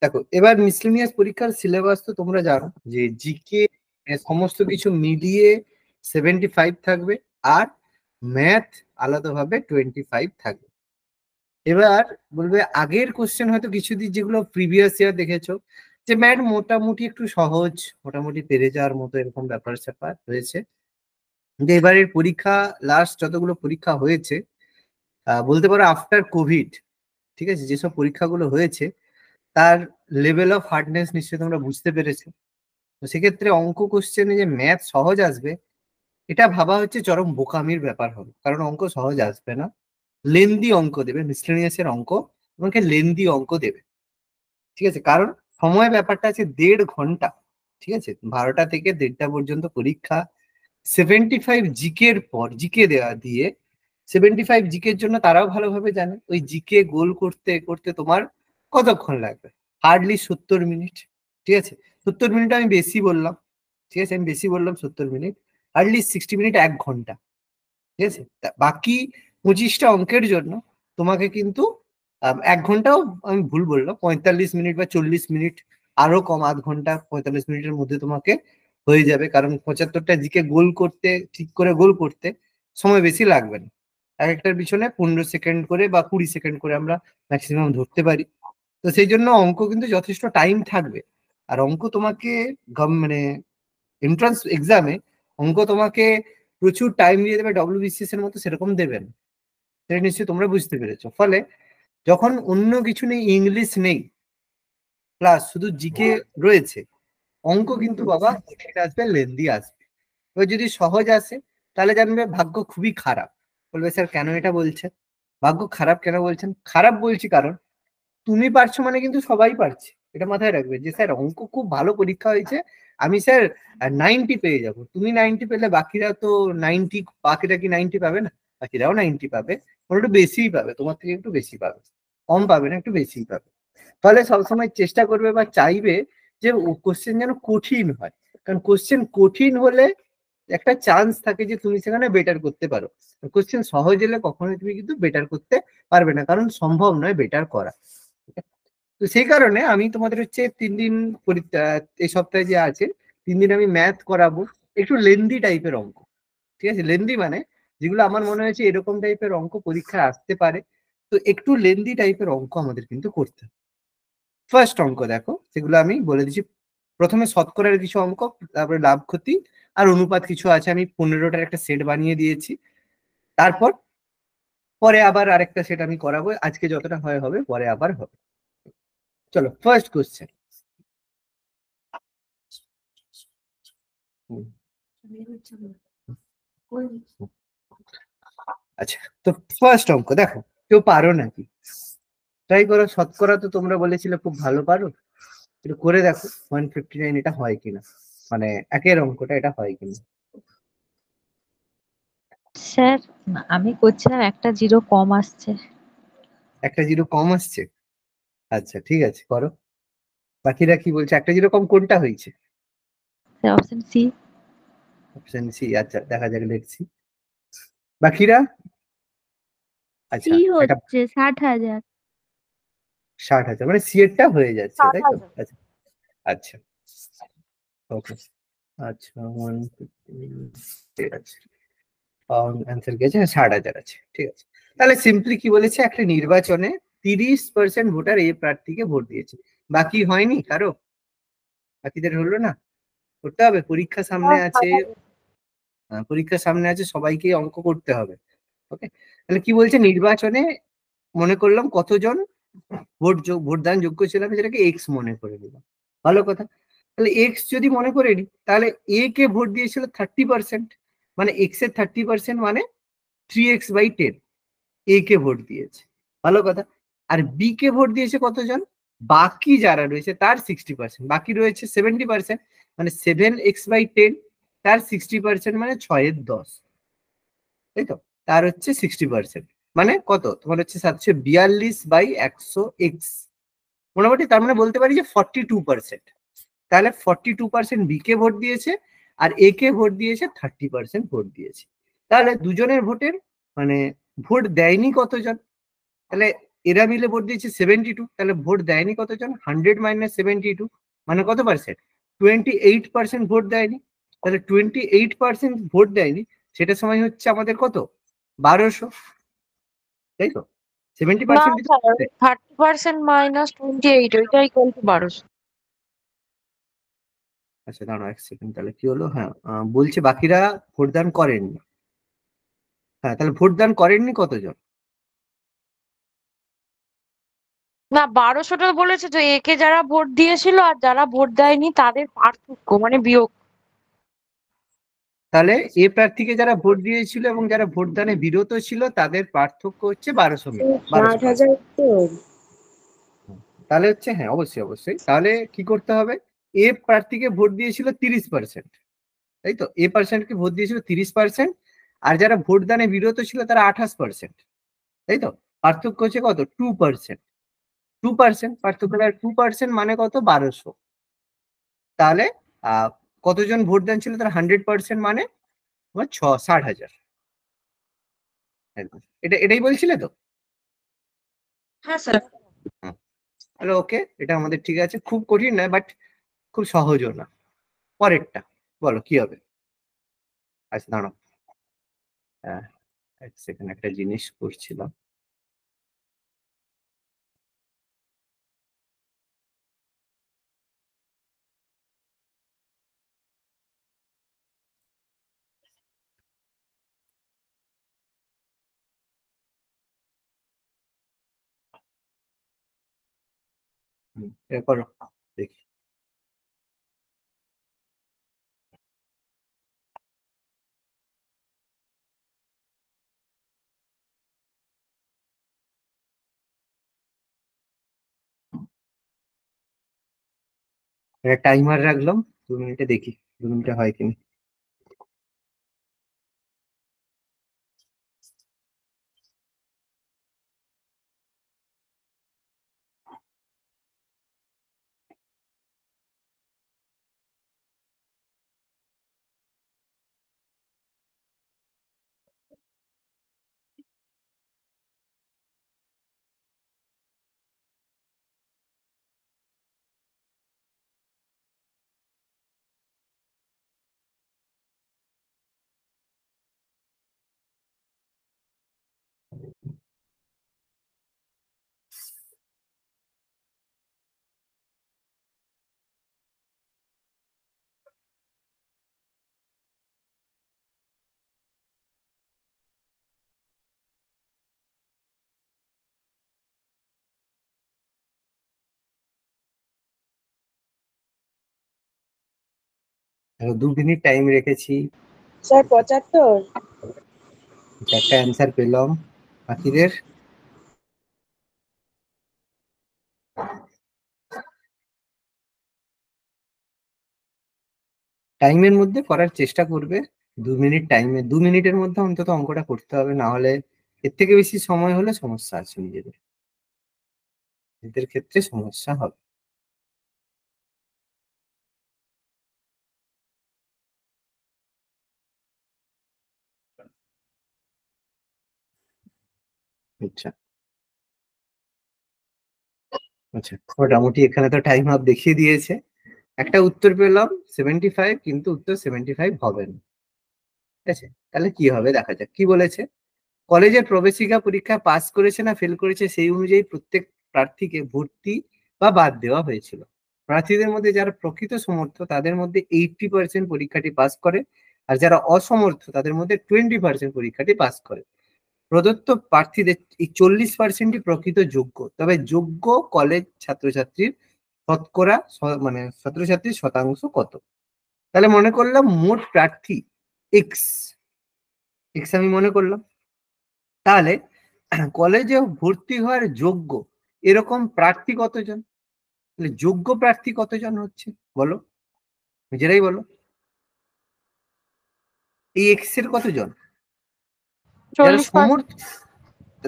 দেখো এবার মিসলেনিয়াস পরীক্ষার সিলেবাস তো তোমরা জানো যে জিকে সমস্ত কিছু মিলিয়ে 75 থাকবে, আর ম্যাথ আলাদাভাবে 25 থাকবে। এবার বলবে আগের কোশ্চেন হয়তো কিছুদিন যেগুলো প্রিভিয়াস ইয়ার দেখেছো যে ম্যাথ মোটামুটি একটু সহজ, মোটামুটি পেরে যাওয়ার মতো এরকম ব্যাপার স্যাপার হয়েছে। যে এবারের পরীক্ষা লাস্ট যতগুলো পরীক্ষা হয়েছে বলতে পারো আফটার কোভিড, ঠিক আছে, যেসব পরীক্ষাগুলো হয়েছে তার লেভেল অফ হার্ডনেস নিশ্চয়ই তোমরা বুঝতে পেরেছো। তো সেক্ষেত্রে অঙ্ক কোশ্চেনে যে ম্যাথ সহজ আসবে এটা ভাবা হচ্ছে চরম বোকামির ব্যাপার হবে, কারণ অঙ্ক সহজ আসবে না। লেন্দি অঙ্ক দেবে, মিসলেনিয়াস এর অঙ্ক তোমাকে লেন্দি অঙ্ক দেবে, ঠিক আছে, কারণ সময় ব্যাপারটা আছে 1.5 ঘন্টা, ঠিক আছে, 12টা থেকে 1:30 পর্যন্ত পরীক্ষা। 75 জিকে এর পর জিকে দেওয়া দিয়ে 75 জিকে এর জন্য তারাও ভালোভাবে জানে ওই জিকে গোল করতে করতে তোমার কতক্ষণ লাগবে, হার্ডলি 70 মিনিট, ঠিক আছে। 70 মিনিট আমি বেশি বললাম, ঠিক আছে, আমি বেশি বললাম 70 মিনিট, হার্ডলি 60 মিনিট 1 ঘন্টা, ঠিক আছে। বাকি 25টা অঙ্কের জন্য তোমাকে কিন্তু 1 ঘন্টাও আমি ভুল বললাম, 45 মিনিট বা 40 মিনিট, আরো কম, আধ ঘন্টা 45 মিনিটের মধ্যে তোমাকে হয়ে যাবে, কারণ 75টা জিকে গোল করতে, ঠিক করে গোল করতে সময় বেশি লাগবে না। এক একটার পিছনে 15 সেকেন্ড করে বা 20 সেকেন্ড করে আমরা ম্যাক্সিমাম ধরতে পারি। তো সেই জন্য অঙ্ক কিন্তু যথেষ্ট টাইম থাকবে। আর অঙ্ক তোমাকে মানে এন্ট্রান্স এক্সামে অঙ্ক তোমাকে প্রচুর টাইম দিয়ে দেবে, ডব্লিউবিসিএস এর মতো সেরকম দেবেন, সেটা নিশ্চয়ই তোমরা বুঝতে পেরেছো। ফলে যখন অন্য কিছু নেই, ইংলিশ নেই, প্লাস শুধু জিকে রয়েছে, অঙ্ক কিন্তু বাবা কঠিন আসবে, লেন্দি আসবে। এবার যদি সহজ আসে তাহলে জানবে ভাগ্য খুবই খারাপ। বলবে স্যার কেন এটা বলছেন, ভাগ্য খারাপ কেন বলছেন? খারাপ বলছি কারণ তুমি পারছো মানে কিন্তু সবাই পারছে, এটা মাথায় রাখবে যে স্যার অঙ্ক খুব ভালো পরীক্ষা হয়েছে, আমি স্যার 90 পেয়ে যাব। তুমি 90 পেলে বাকিরা তো 90, বাকিরা কি 90 পাবে না? বাকিরাও 90 পাবে, ওরা একটু বেশিই পাবে, তোমার থেকে একটু বেশি পাবে, কম পাবে না, একটু বেশিই পাবে। ফলে সবসময় চেষ্টা করবে বা চাইবে যে কোশ্চেন যেন কঠিন হয়, কারণ কোশ্চেন কঠিন হলে একটা চান্স থাকে যে তুমি সেখানে বেটার করতে পারো। কোশ্চেন সহজ হলে কখনোই তুমি কিন্তু বেটার করতে পারবে না, কারণ সম্ভব নয় বেটার করা। তো সেই কারণে আমি তোমাদের হচ্ছে 3 দিন এই সপ্তাহে যে আছে 3 দিন আমি ম্যাথ করাবো, একটু লেন্দি টাইপের অঙ্ক, ঠিক আছে। লেন্দি মানে যেগুলো আমার মনে হয়েছে এরকম টাইপের অঙ্ক পরীক্ষায় আসতে পারে, তো একটু লেন্দি টাইপের অঙ্ক আমাদের কিন্তু করতে হবে। ফার্স্ট অঙ্ক দেখো, সেগুলো আমি বলে দিচ্ছি। প্রথমে শতকরার কিছু অঙ্ক, তারপরে লাভ ক্ষতি আর অনুপাত কিছু আছে, আমি 15টার একটা সেট বানিয়ে দিয়েছি। তারপর পরে আবার আরেকটা সেট আমি করাবো, আজকে যতটা হয় হবে, পরে আবার হবে। চলো ফার্স্ট কোশ্চেন। আচ্ছা, তো ফার্স্ট অঙ্ক দেখো, কেউ পারো নাকি? ট্রাই করো, শতকরা তো তোমরা বলেছিলে খুব ভালো পারো, একটু করে দেখো 159 এটা হয় কিনা, মানে একের অঙ্কটা এটা হয় কিনা। স্যার, আমি করছিলাম, একটা জিরো কম আসছে। একটা জিরো কম আসছে? আচ্ছা ঠিক আছে, করো। বাকিরা কি বলছে? একটা জিরো কম কোনটা হয়েছে? Sir option C. Option C, আচ্ছা দেখা যাক, দেখছি বাকিরা। সি আচ্ছা এটা হচ্ছে 60,000। 60,000, মানে সি এরটা হয়ে যাচ্ছে, তাই তো? আচ্ছা আচ্ছা, ওকে, আচ্ছা 150 আছে, অ্যান্সার গেছে 60,000 আছে, ঠিক আছে। তাহলে সিম্পলি কি বলেছে, একটা নির্বাচনে 30% ভোটার এই প্রার্থীকে ভোট দিয়েছে, বাকি হয়নি কারো, বাকিদের হলো না, করতে হবে, পরীক্ষা সামনে আছে, পরীক্ষা সামনে আছে, সবাইকে অঙ্ক করতে হবে। ওকে, তাহলে কি বলছে, নির্বাচনে মনে করলাম কতজন ভোটদান যোগ্য ছিল, আমি যেটাকে এক্স মনে করে দিলাম, ভালো কথা। তাহলে এক্স যদি মনে করে নি, তাহলে এ কে ভোট দিয়েছিল 30%, মানে এক্স এর 30% মানে 3x/10 এ কে ভোট দিয়েছে, ভালো কথা। আর বি কে ভোট দিয়েছে কতজন? বাকি যারা রয়েছে তার 60%, বাকি রয়েছে 70%, মানে 7x/10, তার 60% মানে 6/10, তাই তো? তার হচ্ছে 60%, মানে কত তোমার হচ্ছে 742/100x, মোটামুটি তার মানে বলতে পারি যে 42%। তাহলে 42% বি কে ভোট দিয়েছে, আর এ কে ভোট দিয়েছে 30% ভোট দিয়েছে। তাহলে দুজনের ভোটের মানে ভোট দেয়নি কতজন? তাহলে এরা মিলে ভোট দিয়েছে 72, তাহলে ভোট দেয়নি কতজন? 100 মাইনাস 72 মানে কত পার্সেন্ট? 28% ভোট দেয়নি। তাহলে 28% ভোট দেয়নি, সেটা সময় হচ্ছে আমাদের কত? 1200, তাই তো? না 70% স্যার, 30% মাইনাস 28 ওইটা ইকুয়াল টু 1200। আচ্ছা দাঁড়াও এক সেকেন্ড, তাহলে কি হলো? হ্যাঁ, বলছে বাকিরা ভোটদান করেননি। হ্যাঁ, তাহলে ভোটদান করেননি কতজন? না 1200টা বলেছে তো, একে যারা ভোট দিয়েছিল আর যারা ভোট দেয়নি তাদের পার্থক্য মানে বিয়োগ। তাহলে এ প্রার্থীকে যারা ভোট দিয়েছিল এবং যারা ভোটদানে বিরত ছিল তাদের পার্থক্য হচ্ছে 1200 মিটার, 1200। তাহলে হচ্ছে, হ্যাঁ অবশ্যই অবশ্যই, তাহলে কি করতে হবে? এ প্রার্থীকে ভোট দিয়েছিল 30%, তাই তো? এ পার্সেন্টকে ভোট দিয়েছিল 30%, আর যারা ভোটদানে বিরত ছিল তারা 28%, তাই তো? পার্থক্য হচ্ছে কত? 2%। 2% পার্থক্য, 2% মানে কত? 1200। তাহলে কতজন ভোটদান ছিল? তারা 100% মানে 60,000। এটাই বলছিলে তো? হ্যাঁ স্যার। হ্যাঁ, তাহলে ওকে, এটা আমাদের ঠিক আছে, খুব কঠিন নয় বাট খুব সহজও না। পরেরটা বলো কি হবে? আচ্ছা দাঁড়াও, হ্যাঁ এক সেকেন্ড, একটা জিনিস করছিলাম। এটা করো, দেখি। একটা টাইমার রাখলাম, 2 মিনিটে দেখি 2 মিনিটে হয় কিনা। দেখো 2 মিনিট টাইম রেখেছি, স্যার 75। একটা অ্যান্সার পেলাম। বাকিদের টাইমের মধ্যে করার চেষ্টা করবে। 2 মিনিট টাইমে, 2 মিনিটের মধ্যে অন্তত অঙ্কটা করতে হবে, না হলে এর থেকে বেশি সময় হলে সমস্যা আছে, নিজেদের নিজেদের ক্ষেত্রে সমস্যা হবে। আচ্ছা আচ্ছা, মোটামুটি এখানে তো টাইম আপ দেখিয়ে দিয়েছে। একটা উত্তর পেলাম 75, কিন্তু উত্তর 75 হবে না। ঠিক আছে, তাহলে কি হবে দেখা যাক। কি বলেছে? কলেজের প্রবেশিকা পরীক্ষা পাস করেছে না ফেল করেছে সেই অনুযায়ী প্রত্যেক প্রার্থীকে ভর্তি বা বাদ দেওয়া হয়েছিল। প্রার্থীদের মধ্যে যারা প্রকৃত সমর্থ তাদের মধ্যে 80% পরীক্ষাটি পাস করে, আর যারা অসমর্থ তাদের মধ্যে 20% পরীক্ষাটি পাস করে। প্রদত্ত প্রার্থীদের এই 40%ই প্রকৃত যোগ্য, তবে যোগ্য কলেজ ছাত্রছাত্রীর শতকরা মানে ছাত্রছাত্রীর শতাংশ কত? তাহলে মনে করলাম মোট প্রার্থী এক্স, এক্স আমি মনে করলাম। তাহলে কলেজে ভর্তি হওয়ার যোগ্য এরকম প্রার্থী কতজন? তাহলে যোগ্য প্রার্থী কতজন হচ্ছে বলো, নিজেরাই বলো। এই এক্স এর কতজন? যারা 40%। সমর্থ,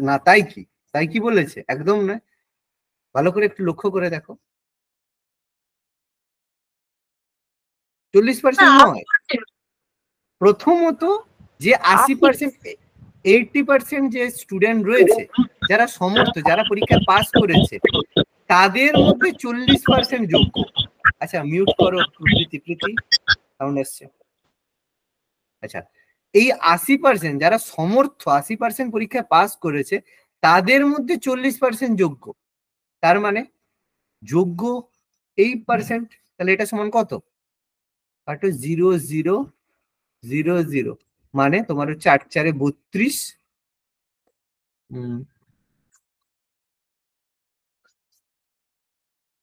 না তাই কি, তাই কি বলেছে? একদম নয়, ভালো করে একটু লক্ষ্য করে দেখো। 40% নয়, প্রথমত যে 80%, 80% যে স্টুডেন্ট রয়েছে যারা সমর্থ, যারা পরীক্ষায় পাস করেছে, তাদের মধ্যে 40% যোগ্য। আচ্ছা মিউট করো প্রীতি, সাউন্ড আসছে। আচ্ছা, এই 80% যারা সমর্থ, 80% পরীক্ষায় পাস করেছে, তাদের মধ্যে 40% যোগ্য। তার মানে যোগ্য 8%, তাহলে এটা সমান কত? 0.0000, মানে তোমার হচ্ছে 8 4 32,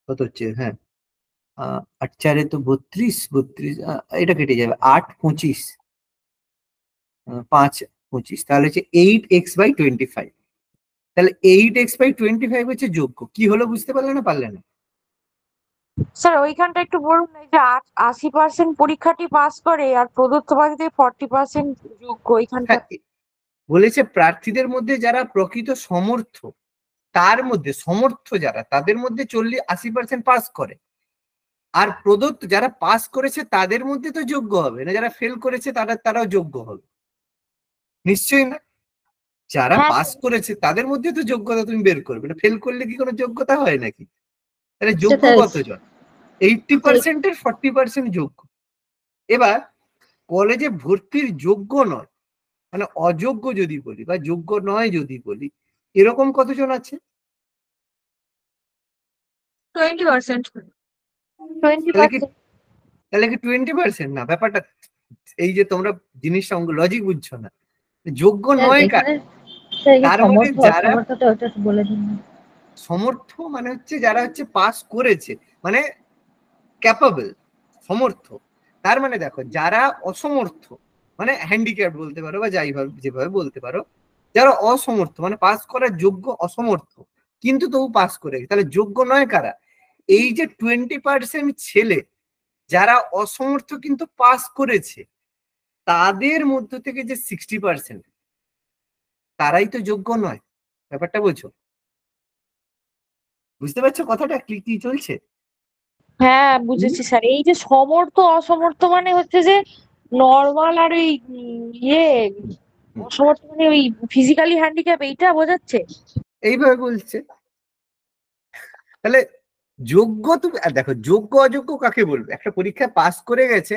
কত হচ্ছে, হ্যাঁ 8 4 তো 32, এটা কেটে যাবে, 8 25, 5 25, তাহলে হচ্ছে 8x/25। তাহলে 8x/25 হচ্ছে যোগ্য। কি হলো বুঝতে পারলে না পারলে না? স্যার ওইখানটা একটু বলুন না, এই যে 80% পরীক্ষাটি পাস করে আর প্রদত্ত বাকিতে 40% যোগ্য, ওইখানটা। হ্যাঁ, বলেছে প্রার্থীদের মধ্যে যারা প্রকৃত সমর্থ, তার মধ্যে সমর্থ যারা, তাদের মধ্যে 80% পাস করে, আর প্রদত্ত যারা পাস করেছে তাদের মধ্যে তো যোগ্য হবে না, যারা ফেল করেছে তারাও যোগ্য হবে নিশ্চয়ই না। যারা হ্যাঁ পাস করেছে তাদের মধ্যে তো যোগ্যতা তুমি বের করবে না, ফেল করলে কি কোনো যোগ্যতা হয় নাকি? তাহলে যোগ্য কতজন? 80%-এর 40% যোগ্য। এবার কলেজে ভর্তির যোগ্য নয়, মানে অযোগ্য যদি বলি বা যোগ্য নয় যদি বলি, এরকম কতজন আছে? 20%। তাহলে কি 20% না? ব্যাপারটা এই যে তোমরা জিনিসটা লজিক বুঝছো না। যোগ্য নয় কার? তার মানে যারা সমর্থ, মানে হচ্ছে যারা হচ্ছে পাস করেছে, মানে ক্যাপাবল, সমর্থ। তার মানে দেখো, যারা অসমর্থ, মানে হ্যান্ডিক্যাপ বলতে পারো বা যাই যেভাবে বলতে পারো, যারা অসমর্থ মানে পাস করার যোগ্য অসমর্থ, কিন্তু তবু পাস করে গেছে, তাহলে যোগ্য নয় কারা? এই যে 20% ছেলে যারা অসমর্থ কিন্তু পাস করেছে, তাদের মধ্য থেকে যে 60%, তারাই তো যোগ্য নয়। ব্যাপারটা বোঝো, বুঝতে পারছো কথাটা কি কি চলছে? হ্যাঁ বুঝেছি স্যার। এই যে সমর্থ অসমর্থ মানে হচ্ছে যে নর্মাল আর ওই অসমর্থ মানে ওই ফিজিক্যালি হ্যান্ডিক্যাপ, এইটা বোঝাচ্ছে। এইভাবে বলছে। তাহলে যোগ্য তুমি দেখো, যোগ্য অযোগ্য কাকে বলবে? একটা পরীক্ষায় পাস করে গেছে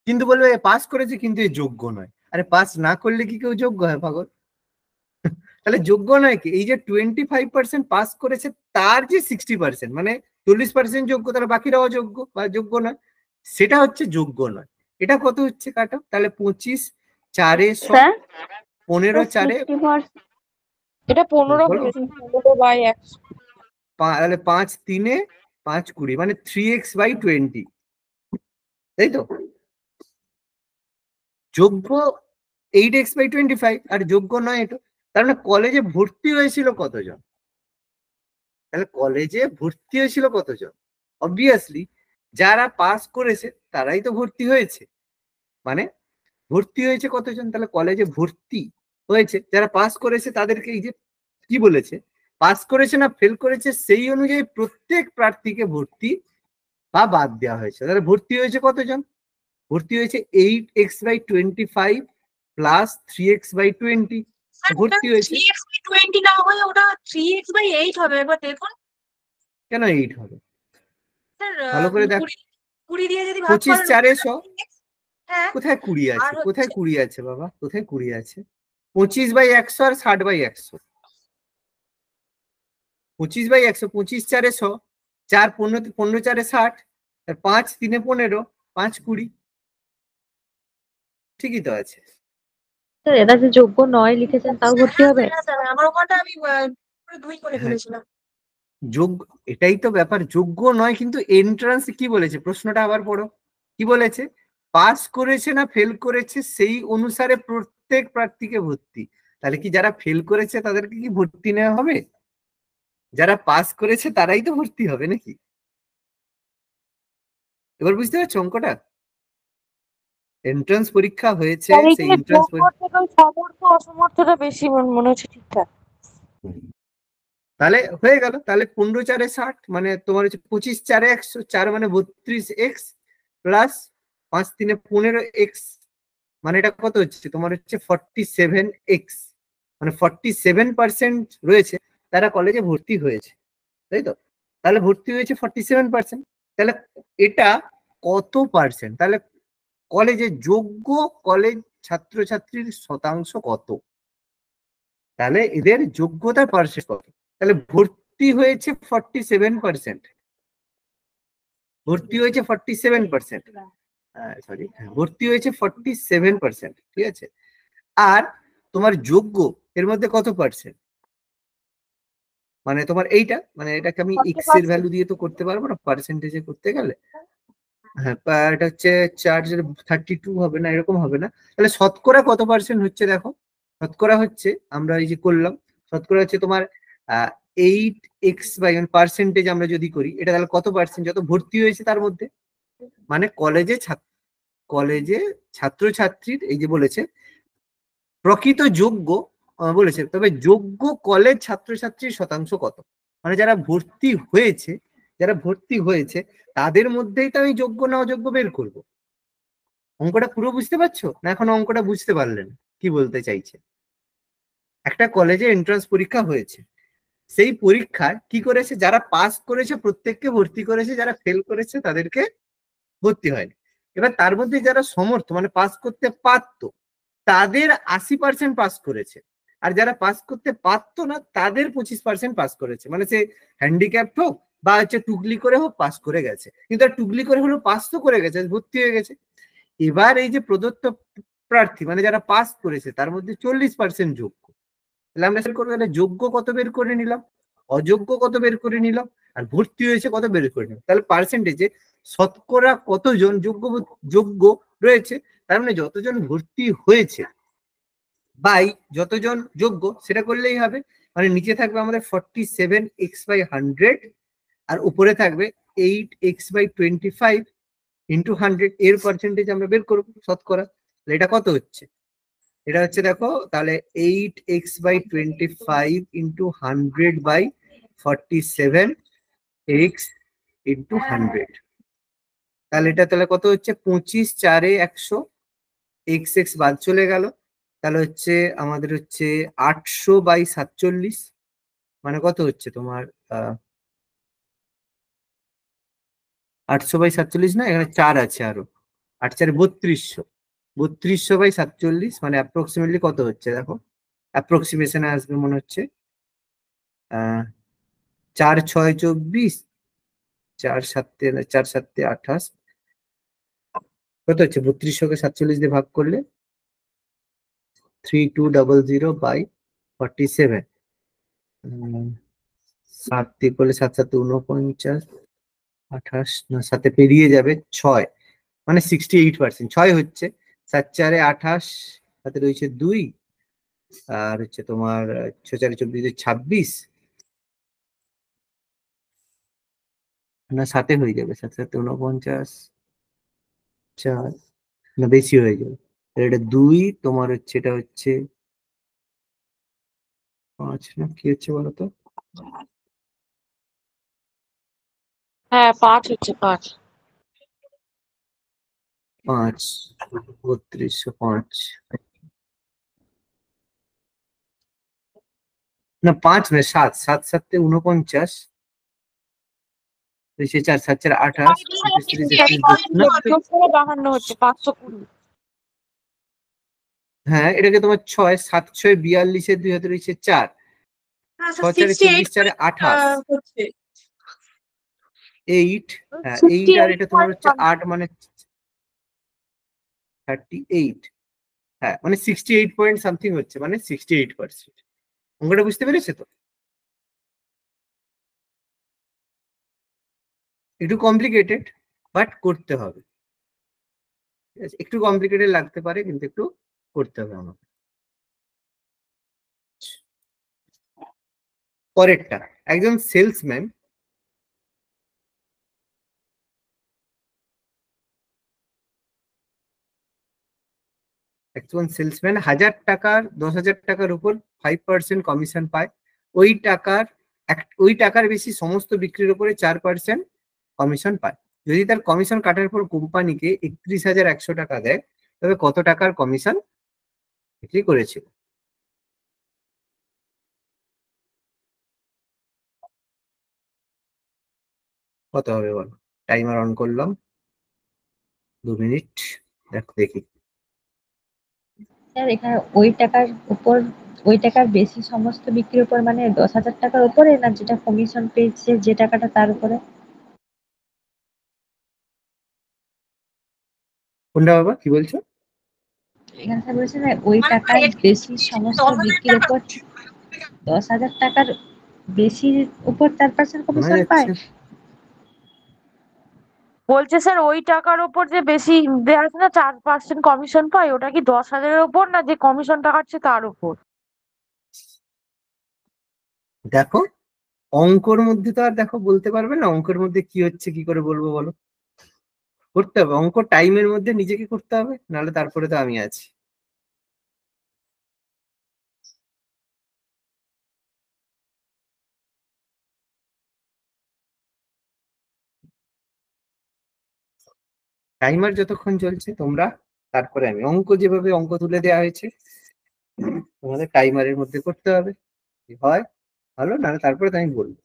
কিন্তু বলবে পাস করেছে কিন্তু এ যোগ্য নয়। আরে পাস না করলে কি কেউ যোগ্য হয় পাগল? তাহলে যোগ্য নয় কি? এই যে 25% পাস করেছে, তার যে 60%, মানে 40% যোগ্য, তারা বাকিরা অযোগ্য বা যোগ্য নয়, সেটা হচ্ছে যোগ্য নয়। এটা কত হচ্ছে কাট অফ? তাহলে 25 4 স্যার 15 4, 60%। এটা 15 বলো, বলেছে, 15/100। তাহলে 5 3 5 20, মানে 3x/20, তাই তো? যোগ্য 8x/25 আর যোগ্য নয় এটা। তার মানে কলেজে ভর্তি হয়েছিল কতজন? তাহলে কলেজে ভর্তি হয়েছিল কতজন? অবভিয়াসলি যারা পাস করেছে তারাই তো ভর্তি হয়েছে। মানে ভর্তি হয়েছে কতজন? তাহলে কলেজে ভর্তি হয়েছে যারা পাস করেছে তাদেরকে, এই যে কি বলেছে, পাস করেছে না ফেল করেছে সেই অনুযায়ী প্রত্যেক প্রার্থীকে ভর্তি বা বাদ দেওয়া হয়েছে। তাহলে ভর্তি হয়েছে কতজন? ভর্তি হয়েছে 8x/25 প্লাস 3x/20 ভর্তি হয়েছে। 3x/20 না হয়ে ওটা 3x/8 হবে, এবার দেখুন। কেন 8 হবে? স্যার ভালো করে দেখ, 20 দিয়ে যদি ভাগ 25 করেন, 4 100, হ্যাঁ কোথায় 20 আছে? আর কোথায় হচ্ছে 20 আছে বাবা? কোথায় 20 আছে? 25/100 আর 60/100। 25/100, 25 4 100, 4 15, 15 4 60, 5 3 15, 5 20, ঠিকই তো আছে। এরা যে যোগ্য নয় লিখেছেন তাও ভর্তি হবে? হ্যাঁ স্যার, আমার ওখানটা আমি 2 করে হ্যাঁ, ফেলেছিলাম। যোগ্য, এটাই তো ব্যাপার, যোগ্য নয়। কিন্তু এন্ট্রান্স কি বলেছে? প্রশ্নটা আবার পড়ো, কি বলেছে? পাস করেছে না ফেল করেছে সেই অনুসারে প্রত্যেক প্রার্থীকে ভর্তি। তাহলে কি যারা ফেল করেছে তাদেরকে কি ভর্তি নেওয়া হবে? যারা পাস করেছে তারাই তো ভর্তি হবে নাকি? এবার বুঝতে পারছো অঙ্কটা? এন্ট্রান্স পরীক্ষা হয়েছে, তাহলে সেই এখানে এন্ট্রান্স যোগ্য থেকে ওই সমর্থ অসমর্থটা বেশি মনে হচ্ছে ঠিকঠাক। তাহলে হয়ে গেল। তাহলে 15 4 60, মানে তোমার হচ্ছে 25 4 100, 4 মানে 32x প্লাস 5 3 15x, মানে এটা কত হচ্ছে তোমার হচ্ছে 47x, মানে 47% রয়েছে তারা কলেজে ভর্তি হয়েছে, তাই তো? তাহলে ভর্তি হয়েছে 47%, তাহলে এটা কত পার্সেন্ট? তাহলে কলেজে যোগ্য কলেজ ছাত্রছাত্রীর শতাংশ কত? তাহলে এদের যোগ্যতার পার্সেন্ট কত? তাহলে ভর্তি হয়েছে 47%, ভর্তি হয়েছে 47%, সরি, ভর্তি হয়েছে 47%, ঠিক আছে? আর তোমার যোগ্য এর মধ্যে কত পার্সেন্ট? মানে তোমার এইটা, মানে এটাকে আমি এক্স এর 40%। ভ্যালু দিয়ে তো করতে পারবো না পার্সেন্টেজে করতে গেলে। হ্যাঁ, এটা হচ্ছে চার্জের 32 হবে না, এরকম হবে না। তাহলে শতকরা কত পার্সেন্ট হচ্ছে দেখো, শতকরা হচ্ছে আমরা এই যে করলাম, শতকরা হচ্ছে তোমার 8x/, মানে পার্সেন্টেজ আমরা যদি করি এটা, তাহলে কত পার্সেন্ট যত ভর্তি হয়েছে তার মধ্যে, মানে কলেজে ছাত্রছাত্রীর এই যে বলেছে প্রকৃত যোগ্য, বলেছে তবে যোগ্য কলেজ ছাত্রছাত্রীর শতাংশ কত, মানে যারা ভর্তি হয়েছে, যারা ভর্তি হয়েছে তাদের মধ্যেই তো আমি যোগ্য না অযোগ্য বের করব। অঙ্কটা পুরো বুঝতে পারছো না? এখন অঙ্কটা বুঝতে পারলেন কি বলতে চাইছে? একটা কলেজে এন্ট্রান্স পরীক্ষা হয়েছে, সেই পরীক্ষায় কি করেছে, যারা পাস করেছে প্রত্যেককে ভর্তি করেছে, যারা ফেল করেছে তাদেরকে ভর্তি হয়নি। এবার তার মধ্যে যারা সমর্থ মানে পাস করতে পারতো তাদের 80% পাস করেছে, আর যারা পাস করতে পারতো না তাদের 25% পাস করেছে, মানে সে হ্যান্ডিক্যাপ্ট হোক বা হচ্ছে টুকলি করে হোক পাস করে গেছে, কিন্তু আর টুকলি করে হলেও পাস তো করে গেছে, ভর্তি হয়ে গেছে। এবার এই যে প্রদত্ত প্রার্থী মানে যারা পাস করেছে তার মধ্যে 40% যোগ্য, তাহলে আমরা বের করবো, তাহলে যোগ্য কত বের করে নিলাম, অযোগ্য কত বের করে নিলাম, আর ভর্তি হয়েছে কত বের করে নিলাম। তাহলে পার্সেন্টেজে শতকরা কতজন যোগ্য রয়েছে, তার মানে যতজন ভর্তি হয়েছে বাই যতজন যোগ্য সেটা করলেই হবে। মানে নিচে থাকবে আমাদের 47x/100, আর উপরে থাকবে 8x/25 ইন্টু 100, এর পার্সেন্টেজ আমরা বের করবো শতকরা। এটা কত হচ্ছে? এটা হচ্ছে দেখো তাহলে 8x/25 ইন্টু 100/47x ইন্টু 100, তাহলে এটা তাহলে কত হচ্ছে 25 4 100, x বাদ চলে গেল, তাহলে হচ্ছে আমাদের হচ্ছে 800/47, মানে কত হচ্ছে তোমার 800/47 না, এখানে 4 আছে আরো, 8 4 3200, 3200/47, মানে অ্যাপ্রক্সিমেটলি কত হচ্ছে দেখো, অ্যাপ্রক্সিমেশনে আসবে মনে হচ্ছে 4 6 24, 4 7 28, কত হচ্ছে 3200-কে 47 দিয়ে ভাগ করলে 3200/47, 7 দিয়ে করলে 7 7 49, 28 না 7 পেরিয়ে যাবে 6, মানে 68%, 6 হচ্ছে, 7 4 28, সাথে রয়েছে 2, আর হচ্ছে তোমার 6 4 24 26, না 7 হয়ে যাবে, 7 7 49, 4, না বেশি হয়ে যাবে, এটা 2 তোমার হচ্ছে, এটা হচ্ছে 5, না কি হচ্ছে বলতো, হ্যাঁ 5 হচ্ছে 5। 5 3205, না 5 না 7, 7 7 49, 4 7 4 28, 33 না, 52 হচ্ছে 520। হ্যাঁ এটাকে তোমার 6 7 6 42 এর 2 হাতে রয়েছে 4, 6 4 24 4 28, হচ্ছে 8, হ্যাঁ 8, আর এটা তোমার হচ্ছে 8, মানে 38, হ্যাঁ মানে 68 পয়েন্ট সামথিং হচ্ছে, মানে 68%। অঙ্কটা বুঝতে পেরেছে তো? একটু কমপ্লিকেটেড, বাট করতে হবে, ঠিক আছে? একটু কমপ্লিকেটেড লাগতে পারে কিন্তু একটু করতে হবে আমাকে। পরেরটা, একজন সেলসম্যান একজন সেলসম্যান 1000 টাকার 10,000 টাকার উপর 5% কমিশন পায়, ওই টাকার বেশি সমস্ত বিক্রির উপরে 4% কমিশন পায়। যদি তার কমিশন কাটার পর কোম্পানিকে 31,100 টাকা দেয়, তবে কত টাকার কমিশন বিক্রি করেছিল? কত হবে বলো? টাইমার অন করলাম, 2 মিনিট, দেখি। স্যার এখানে ওই টাকার উপর, ওই টাকার বেশি সমস্ত বিক্রির উপর মানে 10,000 টাকার উপরে, না যেটা কমিশন পেয়েছে যে টাকাটা তার উপরে? কোনটা বাবা, কি বলছো? এখানে স্যার বলেছে না ওই মানে টাকার বেশি সমস্ত 10,000 বিক্রির টাকা উপর 10,000 টাকার বেশির উপর 4% শোনা কমিশন পায়। যাচ্ছে? বলছে স্যার ওই টাকার ওপর যে বেশি দেওয়া আছে না 4% কমিশন পায়, ওটা কি 10,000-এর ওপর না যে কমিশনটা কাটছে তার উপর? দেখো, অঙ্কর মধ্যে তো আর দেখো বলতে পারবে না, অঙ্কের মধ্যে কি হচ্ছে কি করে বলবো বলো? করতে হবে অঙ্ক, টাইমের মধ্যে নিজেকে করতে হবে, নাহলে তারপরে তো আমি আছি। টাইমার যতক্ষণ চলছে তোমরা, তারপরে আমি অঙ্ক, যেভাবে অঙ্ক তুলে দেওয়া হয়েছে তোমাদের টাইমারের মধ্যে করতে হবে। কি হয় ভালো, নাহলে তারপরে তো আমি বলবো।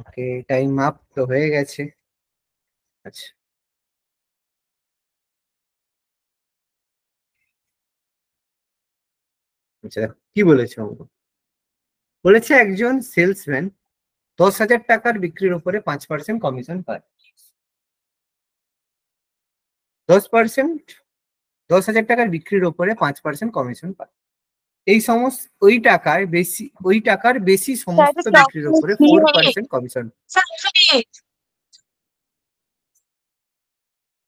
ওকে, টাইম আপ তো হয়ে গেছে। আচ্ছা আচ্ছা, দেখো কি বলেছে অঙ্ক। বলেছে একজন সেলসম্যান 10,000 টাকার বিক্রির উপরে 5% কমিশন পায়। 10%, 10,000 টাকার বিক্রির উপরে 5% কমিশন পায়। এই সমস্ত ওই টাকার বেশি স্যার এটা সমস্ত কি বিক্রির অপশন উপরে সি হবে? 4% কমিশন। Sir option A.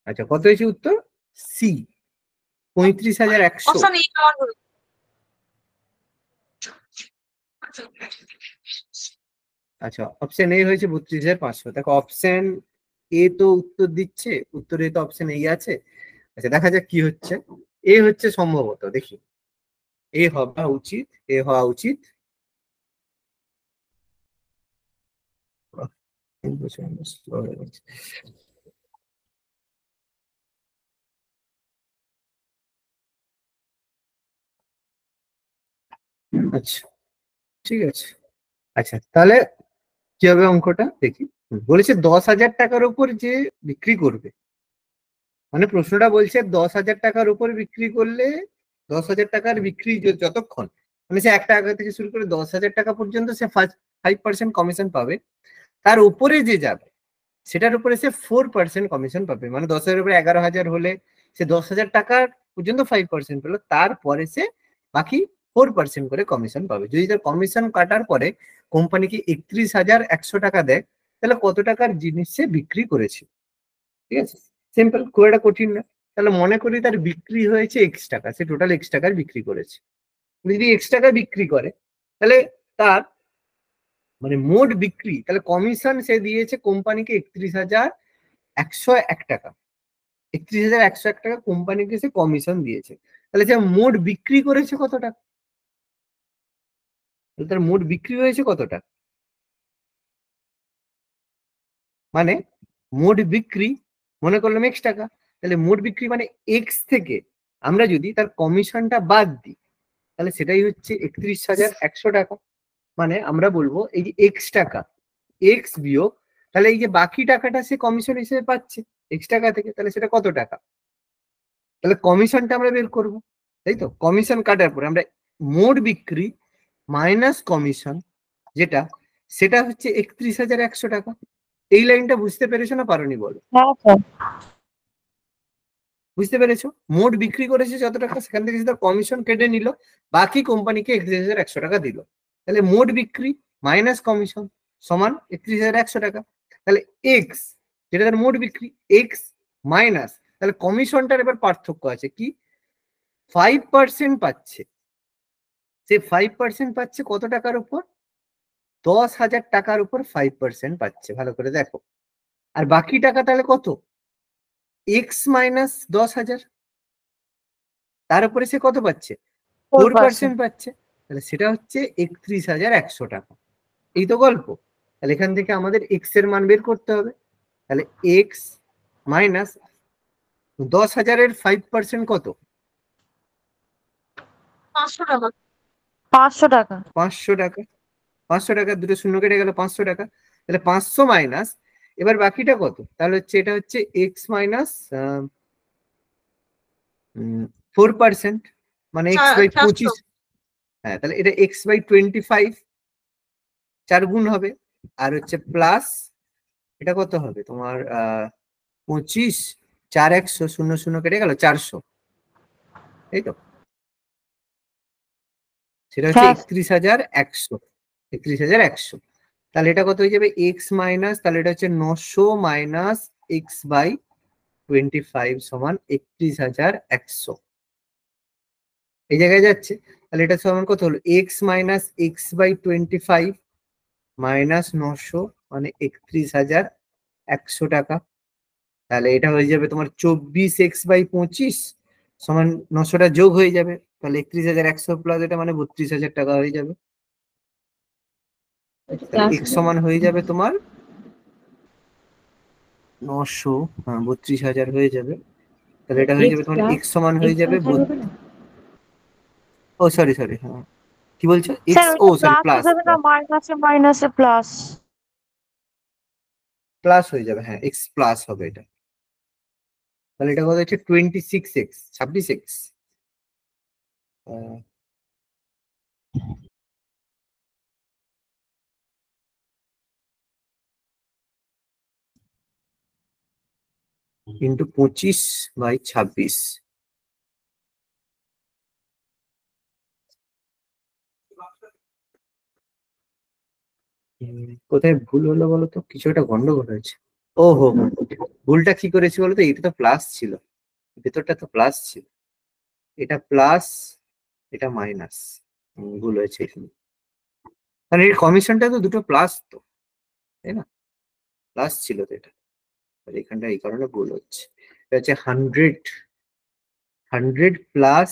আচ্ছা, কত হয়েছে উত্তর? সি, 35,100। অপশন এ আমার হলো। আচ্ছা, অপশন এ হয়েছে 32,500। দেখো অপশন এ তো উত্তর দিচ্ছে, উত্তরে তো অপশন এই আছে। আচ্ছা দেখা যাক কি হচ্ছে। এ হচ্ছে সম্ভবত, দেখি এ হওয়া উচিত, এ হওয়া উচিত। আচ্ছা ঠিক আছে। আচ্ছা তাহলে কি হবে অঙ্কটা দেখি। বলেছে 10,000 টাকার উপর যে বিক্রি করবে, মানে প্রশ্নটা বলছে 10,000 টাকার উপর বিক্রি করলে, 10,000 টাকার বিক্রি যতক্ষণ, মানে সে 1 টাকা থেকে শুরু করে 10,000 টাকা পর্যন্ত সে 5% কমিশন পাবে। তার উপরে যে যাবে সেটার উপরে সে 4% কমিশন পাবে। মানে 10,000 উপরে 11,000 হলে সে 10,000 টাকার পর্যন্ত 5% পেলো, তারপরে সে বাকি 4% করে কমিশন পাবে। যদি তার কমিশন কাটার পরে কোম্পানিকে 31,100 টাকা দেয়, তাহলে কত টাকার জিনিস সে বিক্রি করেছে। ঠিক আছে, সিম্পল, খুব একটা কঠিন না। তাহলে মনে করি তার বিক্রি হয়েছে এক্স টাকা, সে টোটাল এক্স টাকার বিক্রি করেছে। যদি এক্স টাকা বিক্রি করে, তাহলে তার মানে মোট বিক্রি, তাহলে কমিশন সে দিয়েছে কোম্পানিকে 31,101 টাকা। 31,101 টাকা কোম্পানিকে সে কমিশন দিয়েছে। তাহলে সে মোট বিক্রি করেছে কত টাকা? তাহলে তার মোট বিক্রি হয়েছে কত টাকা? মানে মোট বিক্রি, মনে করলাম এক্স টাকা, তাহলে মোট বিক্রি মানে এক্স থেকে আমরা যদি তার কমিশনটা বাদ দিই, তাহলে সেটাই হচ্ছে 31,100 টাকা। মানে আমরা বলবো এই যে এক্স টাকা, এক্স বিয়োগ, তাহলে এই যে বাকি টাকাটা সে কমিশন হিসেবে পাচ্ছে এক্স টাকা থেকে, তাহলে সেটা কত টাকা? তাহলে কমিশনটা আমরা বের করবো, তাই তো? কমিশন কাটার পরে আমরা মোট বিক্রি মাইনাস কমিশন যেটা, সেটা হচ্ছে 31,100 টাকা। এই লাইনটা বুঝতে পেরেছো না পারোনি বলো? হ্যাঁ স্যার। বুঝতে পেরেছো? মোট বিক্রি করেছে যত টাকা, সেখান থেকে তার কমিশন কেটে নিল, বাকি কোম্পানিকে 31,100 টাকা দিল। তাহলে মোট বিক্রি মাইনাস কমিশন সমান 31,100 টাকা। তাহলে এক্স, যেটা তার মোট বিক্রি, এক্স মাইনাস, তাহলে কমিশনটার এবার পার্থক্য আছে কি, 5% পাচ্ছে। সে 5% পাচ্ছে কত টাকার উপর? 10,000 টাকার উপর 5% পাচ্ছে। ভালো করে দেখো। আর বাকি টাকা তাহলে কত? এক্স মাইনাস 10,000, তার উপরে সে কত পাচ্ছে? 4% 4%। পাচ্ছে। তাহলে সেটা হচ্ছে 31,100 টাকা। এই তো গল্প। তাহলে এখান থেকে আমাদের এক্স এর মান বের করতে হবে। তাহলে এক্স মাইনাস 10,000-এর 5% কত? 500 টাকা। 500 টাকা। 500 টাকা। 500 টাকা, দুটো শূন্য কেটে গেল, 500 টাকা। তাহলে 500 মাইনাস, এবার বাকিটা কত? তাহলে হচ্ছে এটা হচ্ছে এক্স মাইনাস 4%, মানে এক্স বাই 400। 25। হ্যাঁ, তাহলে এটা এক্স বাই 25, 4 গুণ হবে। আর হচ্ছে প্লাস, এটা কত হবে তোমার 25, 4 100, শূন্য শূন্য কেটে গেল, 400, তাই তো? সেটা হচ্ছে হ্যাঁ 31,100। 31,100। তাহলে এটা কত হয়ে যাবে? এক্স মাইনাস, তাহলে এটা হচ্ছে 900 মাইনাস এক্স বাই 25 সমান 31,100। এই জায়গায় যাচ্ছে। তাহলে এটা সমান কত হলো? X minus x by 25 minus 900, মানে 31,100 টাকা। তাহলে এটা হয়ে যাবে তোমার 24x/25 সমান 900টা যোগ হয়ে যাবে। তাহলে 31,100 প্লাস এটা মানে 32,000 টাকা হয়ে যাবে। এটা তাহলে প্লাস এক্স হবে না? সমান হয়ে যাবে তোমার 900, হ্যাঁ 32,000 হয়ে যাবে। তাহলে এটা হয়ে এক্স যাবে তোমার প্লাস এক্স সমান হয়ে এক্স যাবে ফাইভ হবে না? ও সরি সরি, হ্যাঁ কি বলছো? স্যার এক্স, ও ওইটা সরি, প্লাস হয়ে প্লাস। যাবে না, মাইনাসে মাইনাসে প্লাস? প্লাস হয়ে যাবে, হ্যাঁ এক্স প্লাস হবে এটা। তাহলে এটা কত হচ্ছে? 26x, 26x into 25/26। কোথায় ভুল হলো বলো তো? কিছু একটা গন্ডগোল হয়েছে। ও হো হো, ভুলটা কি করেছি বলতো? এটা তো প্লাস ছিল, ভেতরটা তো প্লাস ছিল, এটা প্লাস, এটা মাইনাস। ভুল হয়েছে এখানে। মানে এর কমিশনটা তো দুটো প্লাস তো, তাই না? প্লাস ছিল তো এটা, আর এখানটা এই কারণে ভুল হচ্ছে। এটা হচ্ছে 100 প্লাস